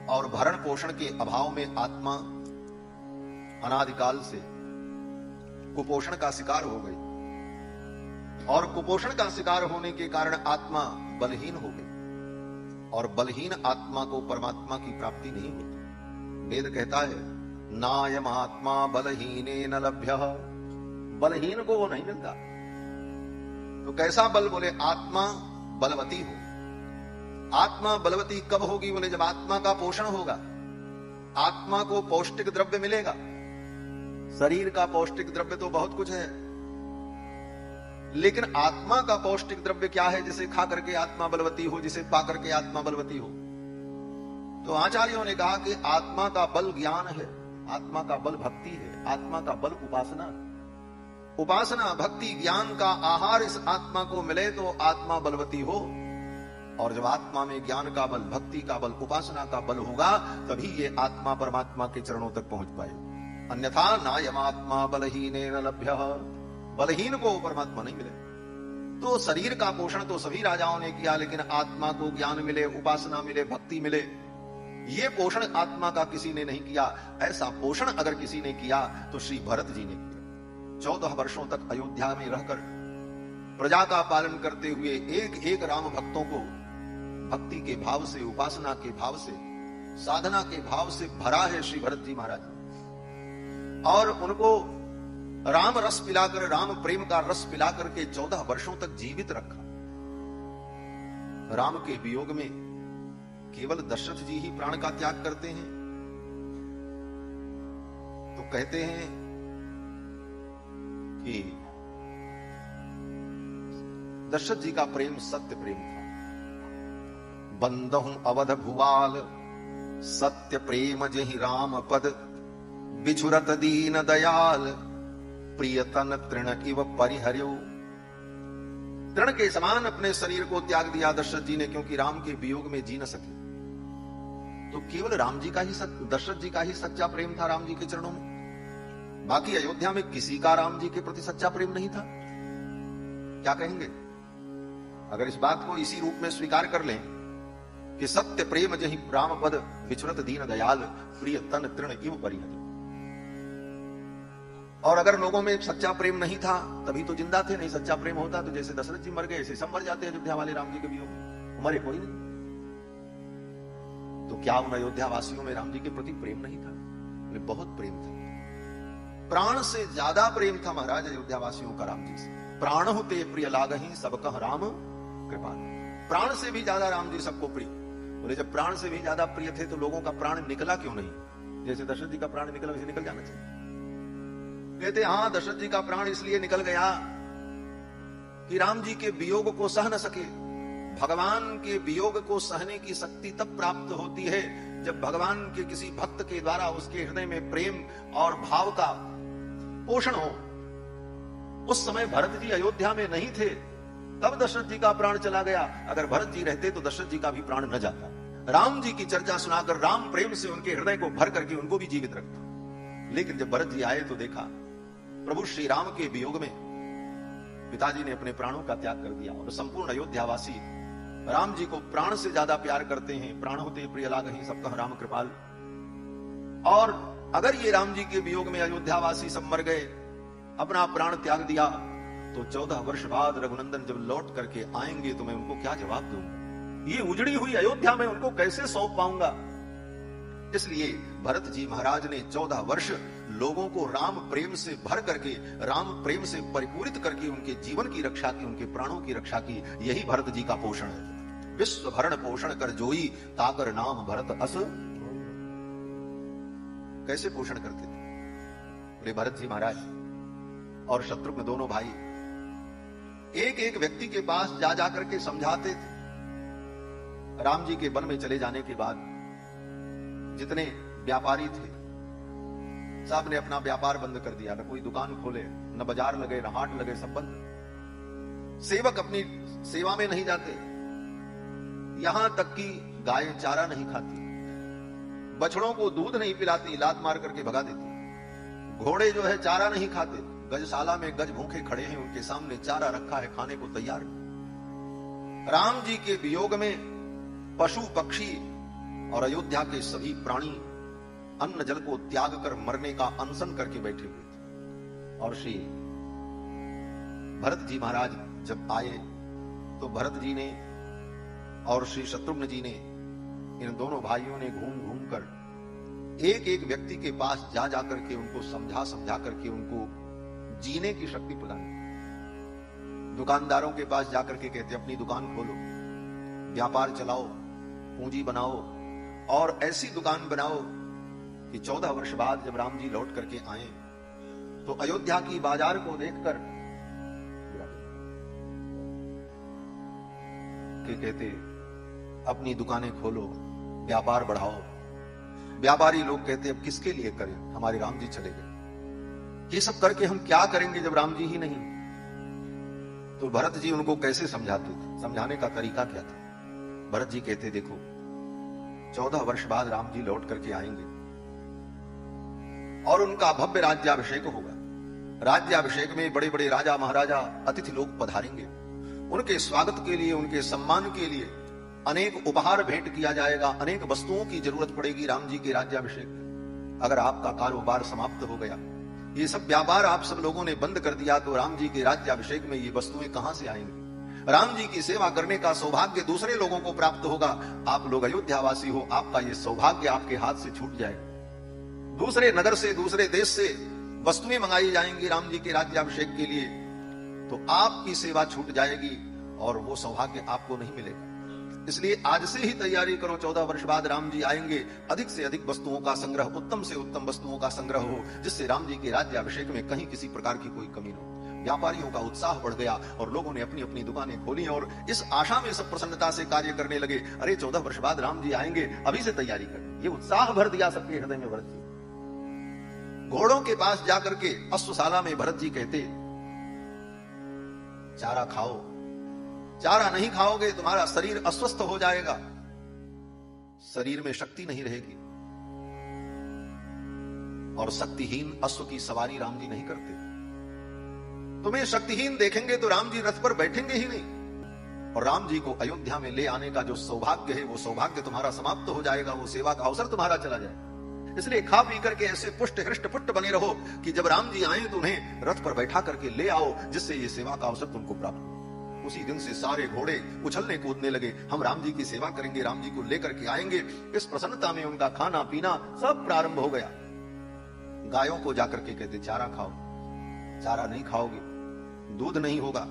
और भरण पोषण के अभाव में आत्मा अनादिकाल से कुपोषण का शिकार हो गई। और कुपोषण का शिकार होने के कारण आत्मा बलहीन हो गई, और बलहीन आत्मा को परमात्मा की प्राप्ति नहीं होती। वेद कहता है नायम आत्मा बलहीने न लभ्य, बलहीन को वो नहीं मिलता। तो कैसा बल? बोले आत्मा बलवती हो। आत्मा बलवती कब होगी? बोले जब आत्मा का पोषण होगा, आत्मा को पौष्टिक द्रव्य मिलेगा। शरीर का पौष्टिक द्रव्य तो बहुत कुछ है, लेकिन आत्मा का पौष्टिक द्रव्य क्या है जिसे खा करके आत्मा बलवती हो, जिसे पा करके आत्मा बलवती हो? तो आचार्यों ने कहा कि आत्मा का बल ज्ञान है, आत्मा का बल भक्ति है, आत्मा का बल उपासना। उपासना, भक्ति, ज्ञान का आहार इस आत्मा को मिले तो आत्मा बलवती हो, और जब आत्मा में ज्ञान का बल, भक्ति का बल, उपासना का बल होगा, तभी ये आत्मा परमात्मा के चरणों तक पहुंच पाए। अन्यथा नायम आत्मा बलहीने न लभ्य, बलहीन को परमात्मा नहीं मिले। तो शरीर का पोषण तो सभी राजाओं ने किया, लेकिन आत्मा को ज्ञान मिले, उपासना मिले, भक्ति मिले, ये पोषण आत्मा का किसी ने नहीं किया। ऐसा पोषण अगर किसी ने किया तो श्री भरत जी ने किया। 14 वर्षों तक अयोध्या में रहकर प्रजा का पालन करते हुए एक एक राम भक्तों को भक्ति के भाव से, उपासना के भाव से, साधना के भाव से भरा है श्री भरत जी महाराज, और उनको राम रस पिलाकर, राम प्रेम का रस पिलाकर के 14 वर्षों तक जीवित रखा। राम के वियोग में केवल दशरथ जी ही प्राण का त्याग करते हैं। तो कहते हैं कि दशरथ जी का प्रेम सत्य प्रेम था। बंदहु अवध भुवाल सत्य प्रेम जहि राम पद, बिछुरत दीन दयाल प्रियतन तृण इव परिहर्यो। तृण के समान अपने शरीर को त्याग दिया दशरथ जी ने, क्योंकि राम के वियोग में जी न सके। तो केवल राम जी का ही दशरथ जी का ही सच्चा प्रेम था राम जी के चरणों में। बाकी अयोध्या में किसी का राम जी के प्रति सच्चा प्रेम नहीं था। क्या कहेंगे अगर इस बात को इसी रूप में स्वीकार कर लें कि सत्य प्रेम जहि राम पद, विचुरत दीन दयाल प्रिय तन तृण इव परिहर्यो। और अगर लोगों में सच्चा प्रेम नहीं था तभी तो जिंदा थे, नहीं सच्चा प्रेम होता तो जैसे दशरथ जी मर गए ऐसे सब मर जाते अयोध्या वाले राम जी के वियोग में, मरे कोई नहीं। तो क्या उन अयोध्या वासियों में राम जी के प्रति प्रेम नहीं था? बहुत प्रेम था, प्राण से ज्यादा प्रेम था महाराज अयोध्या वासियों का राम जी से। प्राण होते प्रिय लागहि सब कह राम कृपाल। प्राण से भी ज्यादा राम जी सबको प्रिय। बोले जब प्राण से भी ज्यादा प्रिय थे तो लोगों का प्राण निकला क्यों नहीं? जैसे दशरथ जी का प्राण निकला वैसे निकल जाना चाहिए। कहते हाँ दशरथ जी का प्राण इसलिए निकल गया कि राम जी के वियोग को सह न सके। भगवान के वियोग को सहने की शक्ति तब प्राप्त होती है जब भगवान के किसी भक्त के द्वारा उसके हृदय में प्रेम और भाव का पोषण हो। उस समय भरत जी अयोध्या में नहीं थे, तब दशरथ जी का प्राण चला गया। अगर भरत जी रहते तो दशरथ जी का भी प्राण न जाता। राम जी की चर्चा सुनाकर राम प्रेम से उनके हृदय को भर करके उनको भी जीवित रखता। लेकिन जब भरत जी आए तो देखा प्रभु श्री राम के वियोग में पिताजी ने अपने प्राणों का त्याग कर दिया। और संपूर्ण अयोध्यावासी राम जी को प्राण से ज्यादा प्यार करते हैं। प्राण होते प्रिय लागहि सब कह राम कृपाल। और अगर ये राम जी के वियोग में अयोध्यावासी सब मर गए, अपना प्राण त्याग दिया, तो 14 वर्ष बाद रघुनंदन जब लौट करके आएंगे तो मैं उनको क्या जवाब दूंगा? ये उजड़ी हुई अयोध्या में उनको कैसे सौंप पाऊंगा? इसलिए भरत जी महाराज ने 14 वर्ष लोगों को राम प्रेम से भर करके, राम प्रेम से परिपूरित करके उनके जीवन की रक्षा की, उनके प्राणों की रक्षा की। यही भरत जी का पोषण है। विश्व भरण पोषण कर जोई ताकर नाम भरत अस। कैसे पोषण करते थे? बोले भरत जी महाराज और शत्रुघ्न दोनों भाई एक एक व्यक्ति के पास जा जाकर के समझाते थे। राम जी के वन में चले जाने के बाद जितने व्यापारी थे सब ने अपना व्यापार बंद कर दिया। न कोई दुकान खोले, न बाजार लगे, न हाट लगे, सब बंद। सेवक अपनी सेवा में नहीं जाते, यहां तक कि गाय चारा नहीं खाती, बछड़ों को दूध नहीं पिलाती, लात मार करके भगा देती। घोड़े जो है चारा नहीं खाते, गजशाला में गज भूखे खड़े हैं, उनके सामने चारा रखा है, खाने को तैयार। राम जी के वियोग में पशु पक्षी और अयोध्या के सभी प्राणी अन्न जल को त्याग कर मरने का अनशन करके बैठे हुए थे। और श्री भरत जी महाराज जब आए तो भरत जी ने और श्री शत्रुघ्न जी ने, इन दोनों भाइयों ने घूम घूम कर एक एक व्यक्ति के पास जा जाकर के उनको समझा समझा करके उनको जीने की शक्ति प्रदान की। दुकानदारों के पास जाकर के कहते अपनी दुकान खोलो, व्यापार चलाओ, पूंजी बनाओ और ऐसी दुकान बनाओ कि 14 वर्ष बाद जब राम जी लौट करके आए तो अयोध्या की बाजार को देखकर के कहते अपनी दुकानें खोलो, व्यापार बढ़ाओ। व्यापारी लोग कहते अब किसके लिए करें, हमारे राम जी चले गए, ये सब करके हम क्या करेंगे जब राम जी ही नहीं। तो भरत जी उनको कैसे समझाते थे, समझाने का तरीका क्या था। भरत जी कहते देखो 14 वर्ष बाद राम जी लौट करके आएंगे और उनका भव्य राज्याभिषेक होगा। राज्याभिषेक में बड़े बड़े राजा महाराजा अतिथि लोग पधारेंगे। उनके स्वागत के लिए, उनके सम्मान के लिए अनेक उपहार भेंट किया जाएगा, अनेक वस्तुओं की जरूरत पड़ेगी राम जी के राज्याभिषेक में। अगर आपका कारोबार समाप्त हो गया, ये सब व्यापार आप सब लोगों ने बंद कर दिया, तो राम जी के राज्याभिषेक में ये वस्तुएं कहां से आएंगी। राम जी की सेवा करने का सौभाग्य दूसरे लोगों को प्राप्त होगा। आप लोग अयोध्यावासी हो, आपका ये सौभाग्य आपके हाथ से छूट जाएगा। दूसरे नगर से, दूसरे देश से वस्तुएं मंगाई जाएंगी राम जी के राज्याभिषेक के लिए, तो आपकी सेवा छूट जाएगी और वो सौभाग्य आपको नहीं मिलेगा। इसलिए आज से ही तैयारी करो, 14 वर्ष बाद राम जी आएंगे, अधिक से अधिक वस्तुओं का संग्रह, उत्तम से उत्तम वस्तुओं का संग्रह हो, जिससे राम जी के राज्याभिषेक में कहीं किसी प्रकार की कोई कमी न हो। व्यापारियों का उत्साह बढ़ गया और लोगों ने अपनी अपनी दुकानें खोली और इस आशा में सब प्रसन्नता से कार्य करने लगे। अरे 14 वर्ष बाद राम जी आएंगे, अभी से तैयारी कर। ये उत्साह भर दिया सबके हृदय में भरत जी। घोड़ों के पास जाकर के अश्वशाला में भरत जी कहते चारा खाओ, चारा नहीं खाओगे तुम्हारा शरीर अस्वस्थ हो जाएगा, शरीर में शक्ति नहीं रहेगी। और शक्तिहीन अश्व की सवारी राम जी नहीं करते। तुम्हें शक्तिहीन देखेंगे तो राम जी रथ पर बैठेंगे ही नहीं। और राम जी को अयोध्या में ले आने का जो सौभाग्य है, वो सौभाग्य तुम्हारा समाप्त हो जाएगा, वो सेवा का अवसर तुम्हारा चला जाएगा। इसलिए खा पी करके ऐसे पुष्ट हृष्ट पुष्ट बने रहो कि जब राम जी आए तो उन्हें रथ पर बैठा करके ले आओ, जिससे ये सेवा का अवसर तुमको प्राप्त हो। उसी दिन से सारे घोड़े उछलने कूदने लगे, हम राम जी की सेवा करेंगे, राम जी को लेकर के आएंगे। इस प्रसन्नता में उनका खाना पीना सब प्रारंभ हो गया। गायों को जाकर के कहते चारा खाओ, चारा नहीं खाओगे, दूध नहीं होगा,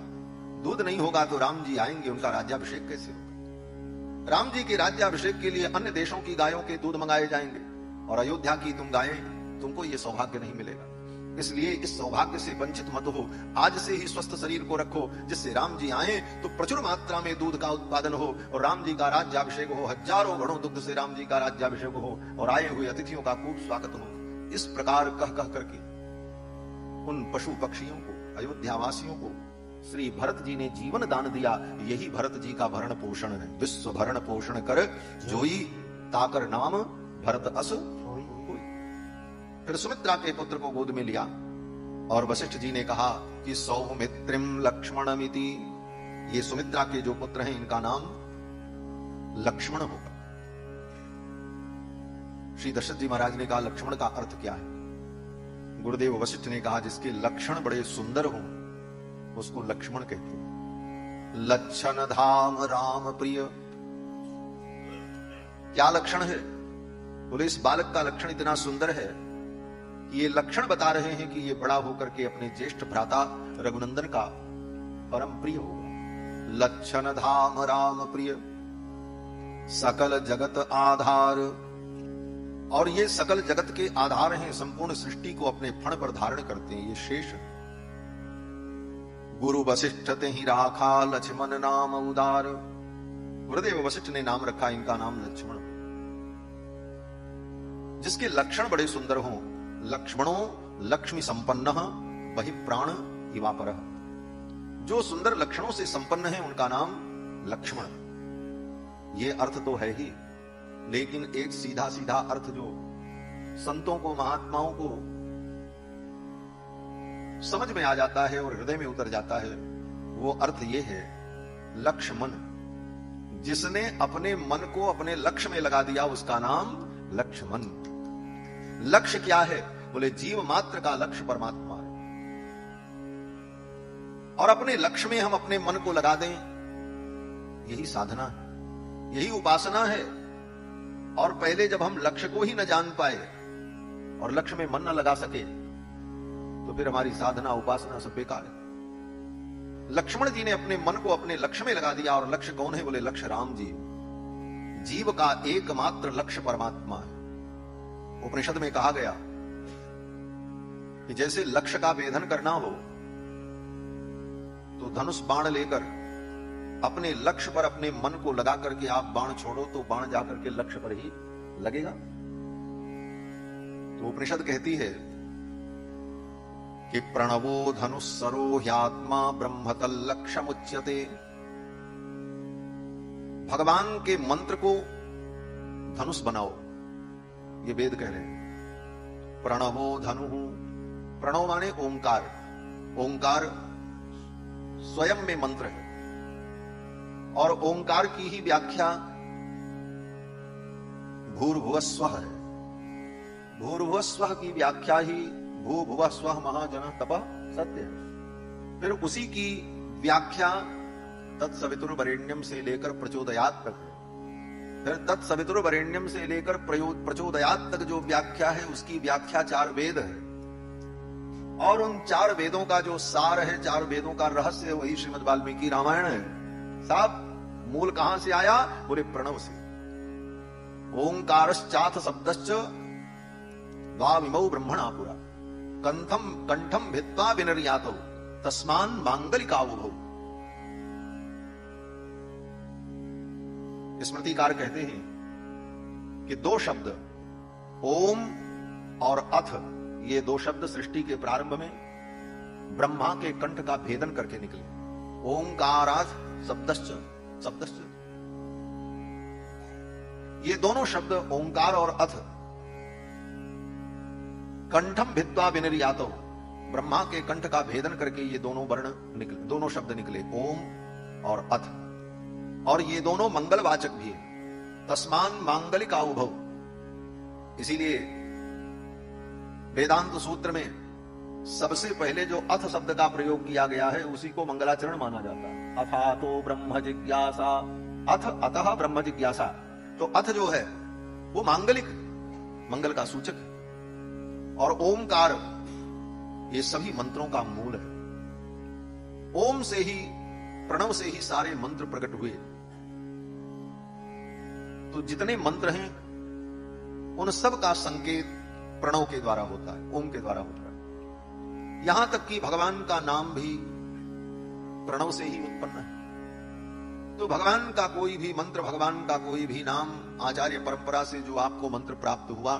दूध नहीं होगा तो राम जी आएंगे, उनका राज्याभिषेक कैसे होगा। राम जी के राज्याभिषेक के लिए अन्य देशों की गायों के दूध मंगाए जाएंगे और अयोध्या की तुम गायें, तुमको ये सौभाग्य नहीं मिलेगा। इसलिए इस सौभाग्य से वंचित मत हो। आज से ही स्वस्थ शरीर को रखो, जिससे राम जी आए तो प्रचुर मात्रा में दूध का उत्पादन हो और राम जी का राज्याभिषेक हो, हजारों घड़ों दुग्ध से राम जी का राज्याभिषेक हो और आए हुए अतिथियों का खूब स्वागत हो। इस प्रकार कह कह करके उन पशु पक्षियों को, अयोध्यावासियों को श्री भरत जी ने जीवन दान दिया। यही भरत जी का भरण पोषण है। विश्व भरण पोषण कर जोई, ताकर नाम भरत अस होई। फिर सुमित्रा के पुत्र को गोद में लिया और वशिष्ठ जी ने कहा कि सौमित्रिम लक्ष्मणमिति, ये सुमित्रा के जो पुत्र हैं इनका नाम लक्ष्मण होगा। श्री दशरथ जी महाराज ने कहा लक्ष्मण का अर्थ क्या है। गुरुदेव वशिष्ठ ने कहा जिसके लक्षण बड़े सुंदर हों उसको लक्ष्मण कहते हैं। लक्षण धाम राम प्रिय, क्या लक्षण है? बोले इस बालक का लक्षण इतना सुंदर है कि ये लक्षण बता रहे हैं कि ये बड़ा होकर के अपने ज्येष्ठ भ्राता रघुनंदन का परम प्रिय होगा। लक्षण धाम राम प्रिय, सकल जगत आधार, और ये सकल जगत के आधार हैं, संपूर्ण सृष्टि को अपने फण पर धारण करते हैं, ये शेष है। गुरु वशिष्ठ ते ही राखा लक्ष्मण नाम उदार, गुरुदेव वशिष्ठ ने नाम रखा इनका नाम लक्ष्मण। जिसके लक्षण बड़े सुंदर हों, लक्ष्मणों लक्ष्मी संपन्न वही प्राण इवापर, जो सुंदर लक्षणों से संपन्न है उनका नाम लक्ष्मण। ये अर्थ तो है ही, लेकिन एक सीधा सीधा अर्थ जो संतों को, महात्माओं को समझ में आ जाता है और हृदय में उतर जाता है, वो अर्थ ये है लक्ष्मण। जिसने अपने मन को अपने लक्ष्य में लगा दिया उसका नाम लक्ष्मण। लक्ष्य क्या है? बोले जीव मात्र का लक्ष्य परमात्मा है। और अपने लक्ष्य में हम अपने मन को लगा दें, यही साधना है, यही उपासना है। और पहले जब हम लक्ष्य को ही न जान पाए और लक्ष्य में मन न लगा सके, तो फिर हमारी साधना उपासना सब बेकार है। लक्ष्मण जी ने अपने मन को अपने लक्ष्य में लगा दिया, और लक्ष्य कौन है? बोले लक्ष्य राम जी। जीव का एकमात्र लक्ष्य परमात्मा है। उपनिषद में कहा गया कि जैसे लक्ष्य का भेदन करना हो तो धनुष बाण लेकर अपने लक्ष्य पर अपने मन को लगा करके आप बाण छोड़ो तो बाण जाकर के लक्ष्य पर ही लगेगा। तो उपनिषद कहती है कि प्रणवो धनुस्सरो ह्यात्मा ब्रह्मतल लक्ष्यमुच्यते। भगवान के मंत्र को धनुष बनाओ, ये वेद कह रहे हैं। प्रणवो धनु, प्रणव माने ओंकार, ओंकार स्वयं में मंत्र है, और ओंकार की ही व्याख्या भूर्भुवः स्वः है। भूर्भुवः स्वः की व्याख्या ही भूभुवः स्वः महाजन तपः सत्य है। फिर उसी की व्याख्या तत्सवितुर्वरेण्यम से लेकर प्रचोदयात तक है। फिर तत्सवितुर्वरेण्यम से लेकर प्रचोदयात तक जो व्याख्या है, उसकी व्याख्या 4 वेद है। और उन 4 वेदों का जो सार है, 4 वेदों का रहस्य है, वही श्रीमद् वाल्मीकि रामायण है। साहब मूल कहां से आया? बोले प्रणव से। ओंकारश्चाथ शब्दश्च द्वाविमौ ब्रह्मणा पुरा कंठम भित्वा विनिर्यातौ तस्मान मांगलिकावुभौ। स्मृतिकार कहते हैं कि 2 शब्द ओम और अथ, ये 2 शब्द सृष्टि के प्रारंभ में ब्रह्मा के कंठ का भेदन करके निकले। ओंकाराथ शब्दश्च, शब्दश्च, ये दोनों शब्द ओंकार और अथ कंठम भित्वा विनिर्यातो, ब्रह्मा के कंठ का भेदन करके ये दोनों वर्ण निकले, दोनों शब्द निकले, ओम और अथ। और ये दोनों मंगलवाचक भी है। तस्मान मांगलिकावुभौ, इसीलिए वेदांत सूत्र में सबसे पहले जो अथ शब्द का प्रयोग किया गया है उसी को मंगलाचरण माना जाता है। अथातो ब्रह्म जिज्ञासा, अथ अतः ब्रह्म जिज्ञासा। तो अथ जो है वो मांगलिक, मंगल का सूचक है। और ओमकार ये सभी मंत्रों का मूल है। ओम से ही, प्रणव से ही सारे मंत्र प्रकट हुए। तो जितने मंत्र हैं उन सब का संकेत प्रणव के द्वारा होता है, ओम के द्वारा होता है। यहां तक कि भगवान का नाम भी प्रणव से ही उत्पन्न है। तो भगवान का कोई भी मंत्र, भगवान का कोई भी नाम, आचार्य परंपरा से जो आपको मंत्र प्राप्त हुआ,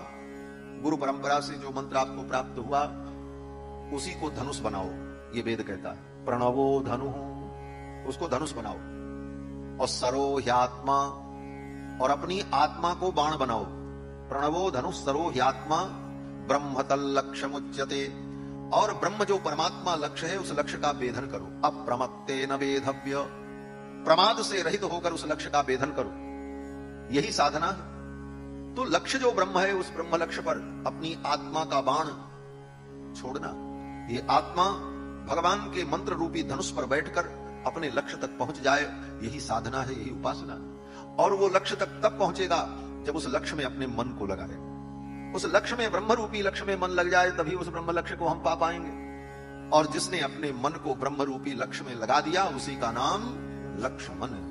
गुरु परंपरा से जो मंत्र आपको प्राप्त हुआ, उसी को धनुष बनाओ, ये वेद कहता है। प्रणवो धनु, उसको धनुष बनाओ। और सरो ह्यात्मा, और अपनी आत्मा को बाण बनाओ। प्रणवो धनुष सरो ह्यात्मा ब्रह्मतल लक्ष्यमुच्यते। और ब्रह्म जो परमात्मा लक्ष्य है, उस लक्ष्य का भेदन करो। अप्रमत्तेन वेधव्य, प्रमाद से रहित होकर उस लक्ष्य का भेदन करो, यही साधना है। तो लक्ष्य जो ब्रह्म है, उस ब्रह्म लक्ष्य पर अपनी आत्मा का बाण छोड़ना। ये आत्मा भगवान के मंत्र रूपी धनुष पर बैठकर अपने लक्ष्य तक पहुंच जाए, यही साधना है, यही उपासना है। और वो लक्ष्य तक तब पहुंचेगा जब उस लक्ष्य में अपने मन को लगाए। उस लक्ष्य में, ब्रह्म रूपी लक्ष्य में मन लग जाए, तभी उस ब्रह्म लक्ष्य को हम पा पाएंगे। और जिसने अपने मन को ब्रह्म रूपी लक्ष्य में लगा दिया, उसी का नाम लक्ष्मण है।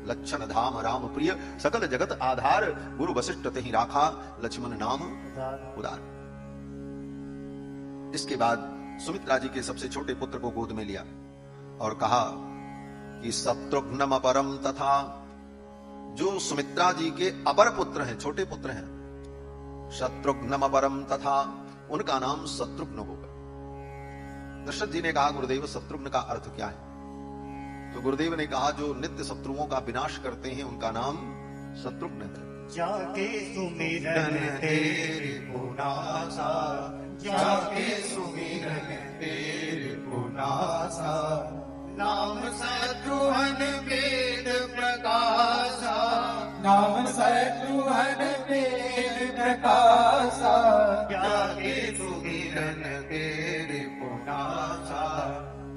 लक्षण धाम राम प्रिय, सकल जगत आधार, गुरु वशिष्ठ तेहि राखा, लक्ष्मण नाम उदार। इसके बाद सुमित्रा जी के सबसे छोटे पुत्र को गोद में लिया और कहा कि शत्रुघ्नम अपरम तथा, जो सुमित्रा जी के अपर पुत्र हैं, छोटे पुत्र हैं, शत्रुघ्नम अपरम तथा, उनका नाम शत्रुघ्न होगा। दशरथ जी ने कहा, गुरुदेव शत्रुघ्न का अर्थ क्या है? तो गुरुदेव ने कहा, जो नित्य शत्रुओं का विनाश करते हैं उनका नाम शत्रुघ्न है। जाके सुमिरन तेरे पुनासा, जाके सुमिरन तेरे पुनासा, नाम शत्रुघ्न वेद प्रकाशा, नाम शत्रुघ्न वेद प्रकाशा, जाके सुमिरन तेरे पुनासा,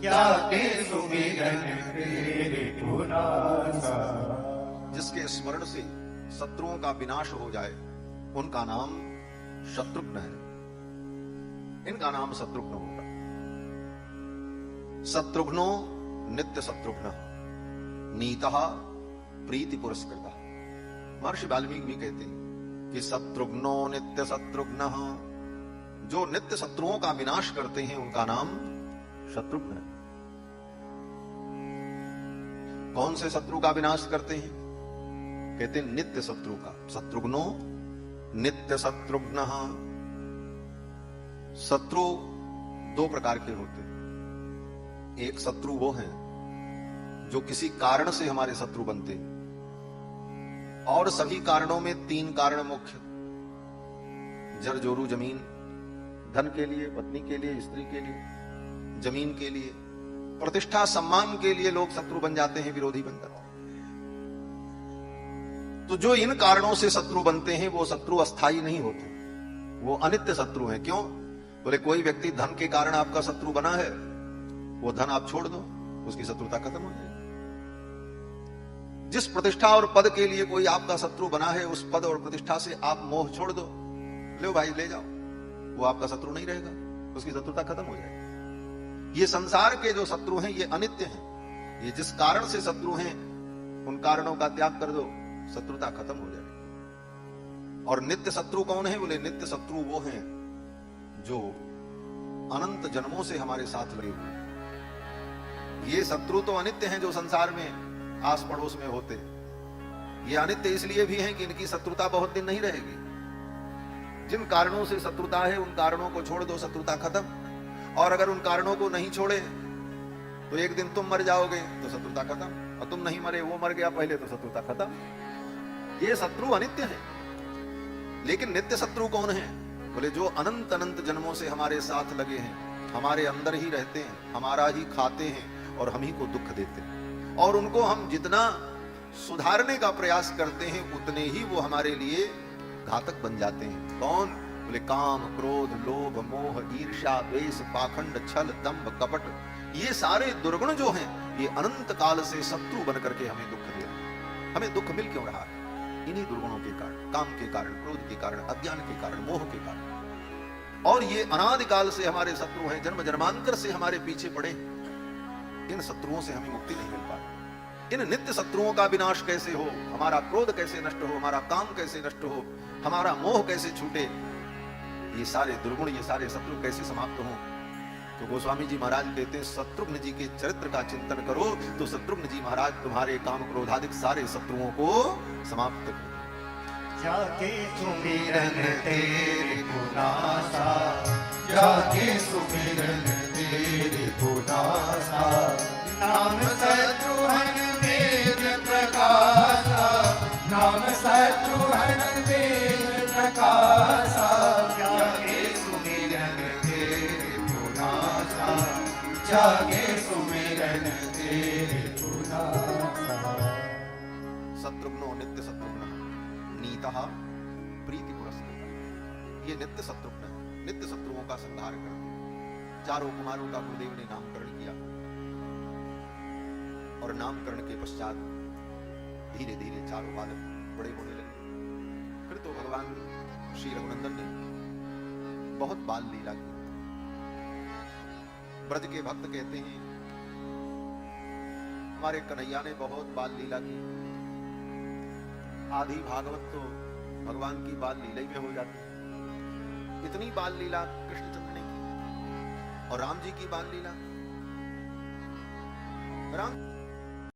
जाके सुमिरन तेरे पुनासा। जिसके स्मरण से शत्रुओं का विनाश हो जाए उनका नाम शत्रुघ्न है। इनका नाम शत्रुघ्न होगा। शत्रुघ्नो नित्य शत्रुघ्न नीतः प्रीति पुरस्कृत। महर्षि वाल्मीकि भी कहते हैं कि शत्रुघ्नो नित्य शत्रुघ्न, जो नित्य शत्रुओं का विनाश करते हैं उनका नाम शत्रुघ्न है। कौन से शत्रु का विनाश करते हैं? कहते हैं नित्य शत्रु का। शत्रुघ्नो नित्य शत्रुघ्न। शत्रु दो प्रकार के होते हैं। एक शत्रु वो हैं जो किसी कारण से हमारे शत्रु बनते हैं, और सभी कारणों में तीन कारण मुख्य: जर जोरू जमीन, धन के लिए, पत्नी के लिए, स्त्री के लिए, जमीन के लिए, प्रतिष्ठा सम्मान के लिए लोग शत्रु बन जाते हैं, विरोधी बन जाते हैं। तो जो इन कारणों से शत्रु बनते हैं वो शत्रु अस्थायी नहीं होते, वो अनित्य शत्रु हैं। क्यों? बोले कोई व्यक्ति धन के कारण आपका शत्रु बना है, वो धन आप छोड़ दो, उसकी शत्रुता खत्म हो जाएगी। जिस प्रतिष्ठा और पद के लिए कोई आपका शत्रु बना है, उस पद और प्रतिष्ठा से आप मोह छोड़ दो, लो भाई ले जाओ, वो आपका शत्रु नहीं रहेगा, उसकी शत्रुता खत्म हो जाएगी। ये संसार के जो शत्रु हैं ये अनित्य हैं। ये जिस कारण से शत्रु हैं उन कारणों का त्याग कर दो, शत्रुता खत्म हो जाएगी। और नित्य शत्रु कौन है? बोले नित्य शत्रु वो हैं जो अनंत जन्मों से हमारे साथ लगे हुए हैं। ये शत्रु तो अनित्य हैं जो संसार में आस पड़ोस में होते हैं। ये अनित्य इसलिए भी हैं कि इनकी शत्रुता बहुत दिन नहीं रहेगी। जिन कारणों से शत्रुता है उन कारणों को छोड़ दो, शत्रुता खत्म। और अगर उन कारणों को नहीं छोड़े तो एक दिन तुम मर जाओगे तो शत्रुता खत्म, और तुम नहीं मरे, वो मर गया पहले, तो शत्रुता खत्म। ये शत्रु अनित्य है। लेकिन नित्य शत्रु कौन है? बोले जो अनंत अनंत जन्मों से हमारे साथ लगे हैं, हमारे अंदर ही रहते हैं, हमारा ही खाते हैं और हम ही को दुख देते हैं, और उनको हम जितना सुधारने का प्रयास करते हैं उतने ही वो हमारे लिए घातक बन जाते हैं। कौन? बोले काम, क्रोध, लोभ, मोह, ईर्ष्या, द्वेष, पाखंड, छल, दंभ, कपट, ये सारे दुर्गुण जो हैं ये अनंत काल से शत्रु बन करके हमें दुख दे रहे हैं। हमें दुख मिल क्यों रहा है? इन्हीं दुर्गुणों के कारण, काम के कारण, क्रोध के कारण, अज्ञान के कारण, मोह के कारण। और ये अनादिकाल से हमारे शत्रु हैं, जन्म जन्मांतर से हमारे पीछे पड़े। इन शत्रुओं से हमें मुक्ति नहीं मिल पाती। इन नित्य शत्रुओं का विनाश कैसे हो, हमारा क्रोध कैसे नष्ट हो, हमारा काम कैसे नष्ट हो, हमारा मोह कैसे छूटे, ये सारे दुर्गुण, ये सारे शत्रु कैसे समाप्त हो। तो गोस्वामी जी महाराज कहते हैं शत्रुघ्न जी के चरित्र का चिंतन करो तो शत्रुघ्न जी महाराज तुम्हारे काम क्रोधादिक सारे शत्रुओं को समाप्त करो। जाके सुमिरन तेरे पुनासा, जाके सुमिरन तेरे पुनासा। नाम शत्रुघ्न वेद प्रकाशा, नाम शत्रुघ्न वेद प्रकाशा। जाके सुमिरन तेरे पुनासा, जाके सुमिरन तेरे पुनासा। शत्रुघ्नो नित्य शत्रुघ्न नीतः प्रीति पुरस्कृत। ये नित्य शत्रुघ्न है, नित्य शत्रुओं का संहार करते हैं। चारों कुमारों का गुरुदेव ने नामकरण किया और नामकरण के पश्चात धीरे धीरे चारों बालक बड़े होने लगे। फिर तो भगवान श्री रघुनंदन ने बहुत बाल लीला की। ब्रज के भक्त कहते हैं हमारे कन्हैया ने बहुत बाल लीला की। आधी भागवत तो भगवान की बाल लीला में हो जाती है। इतनी बाल लीला कृष्णचंद्र ने की। और राम जी की बाल लीला, राम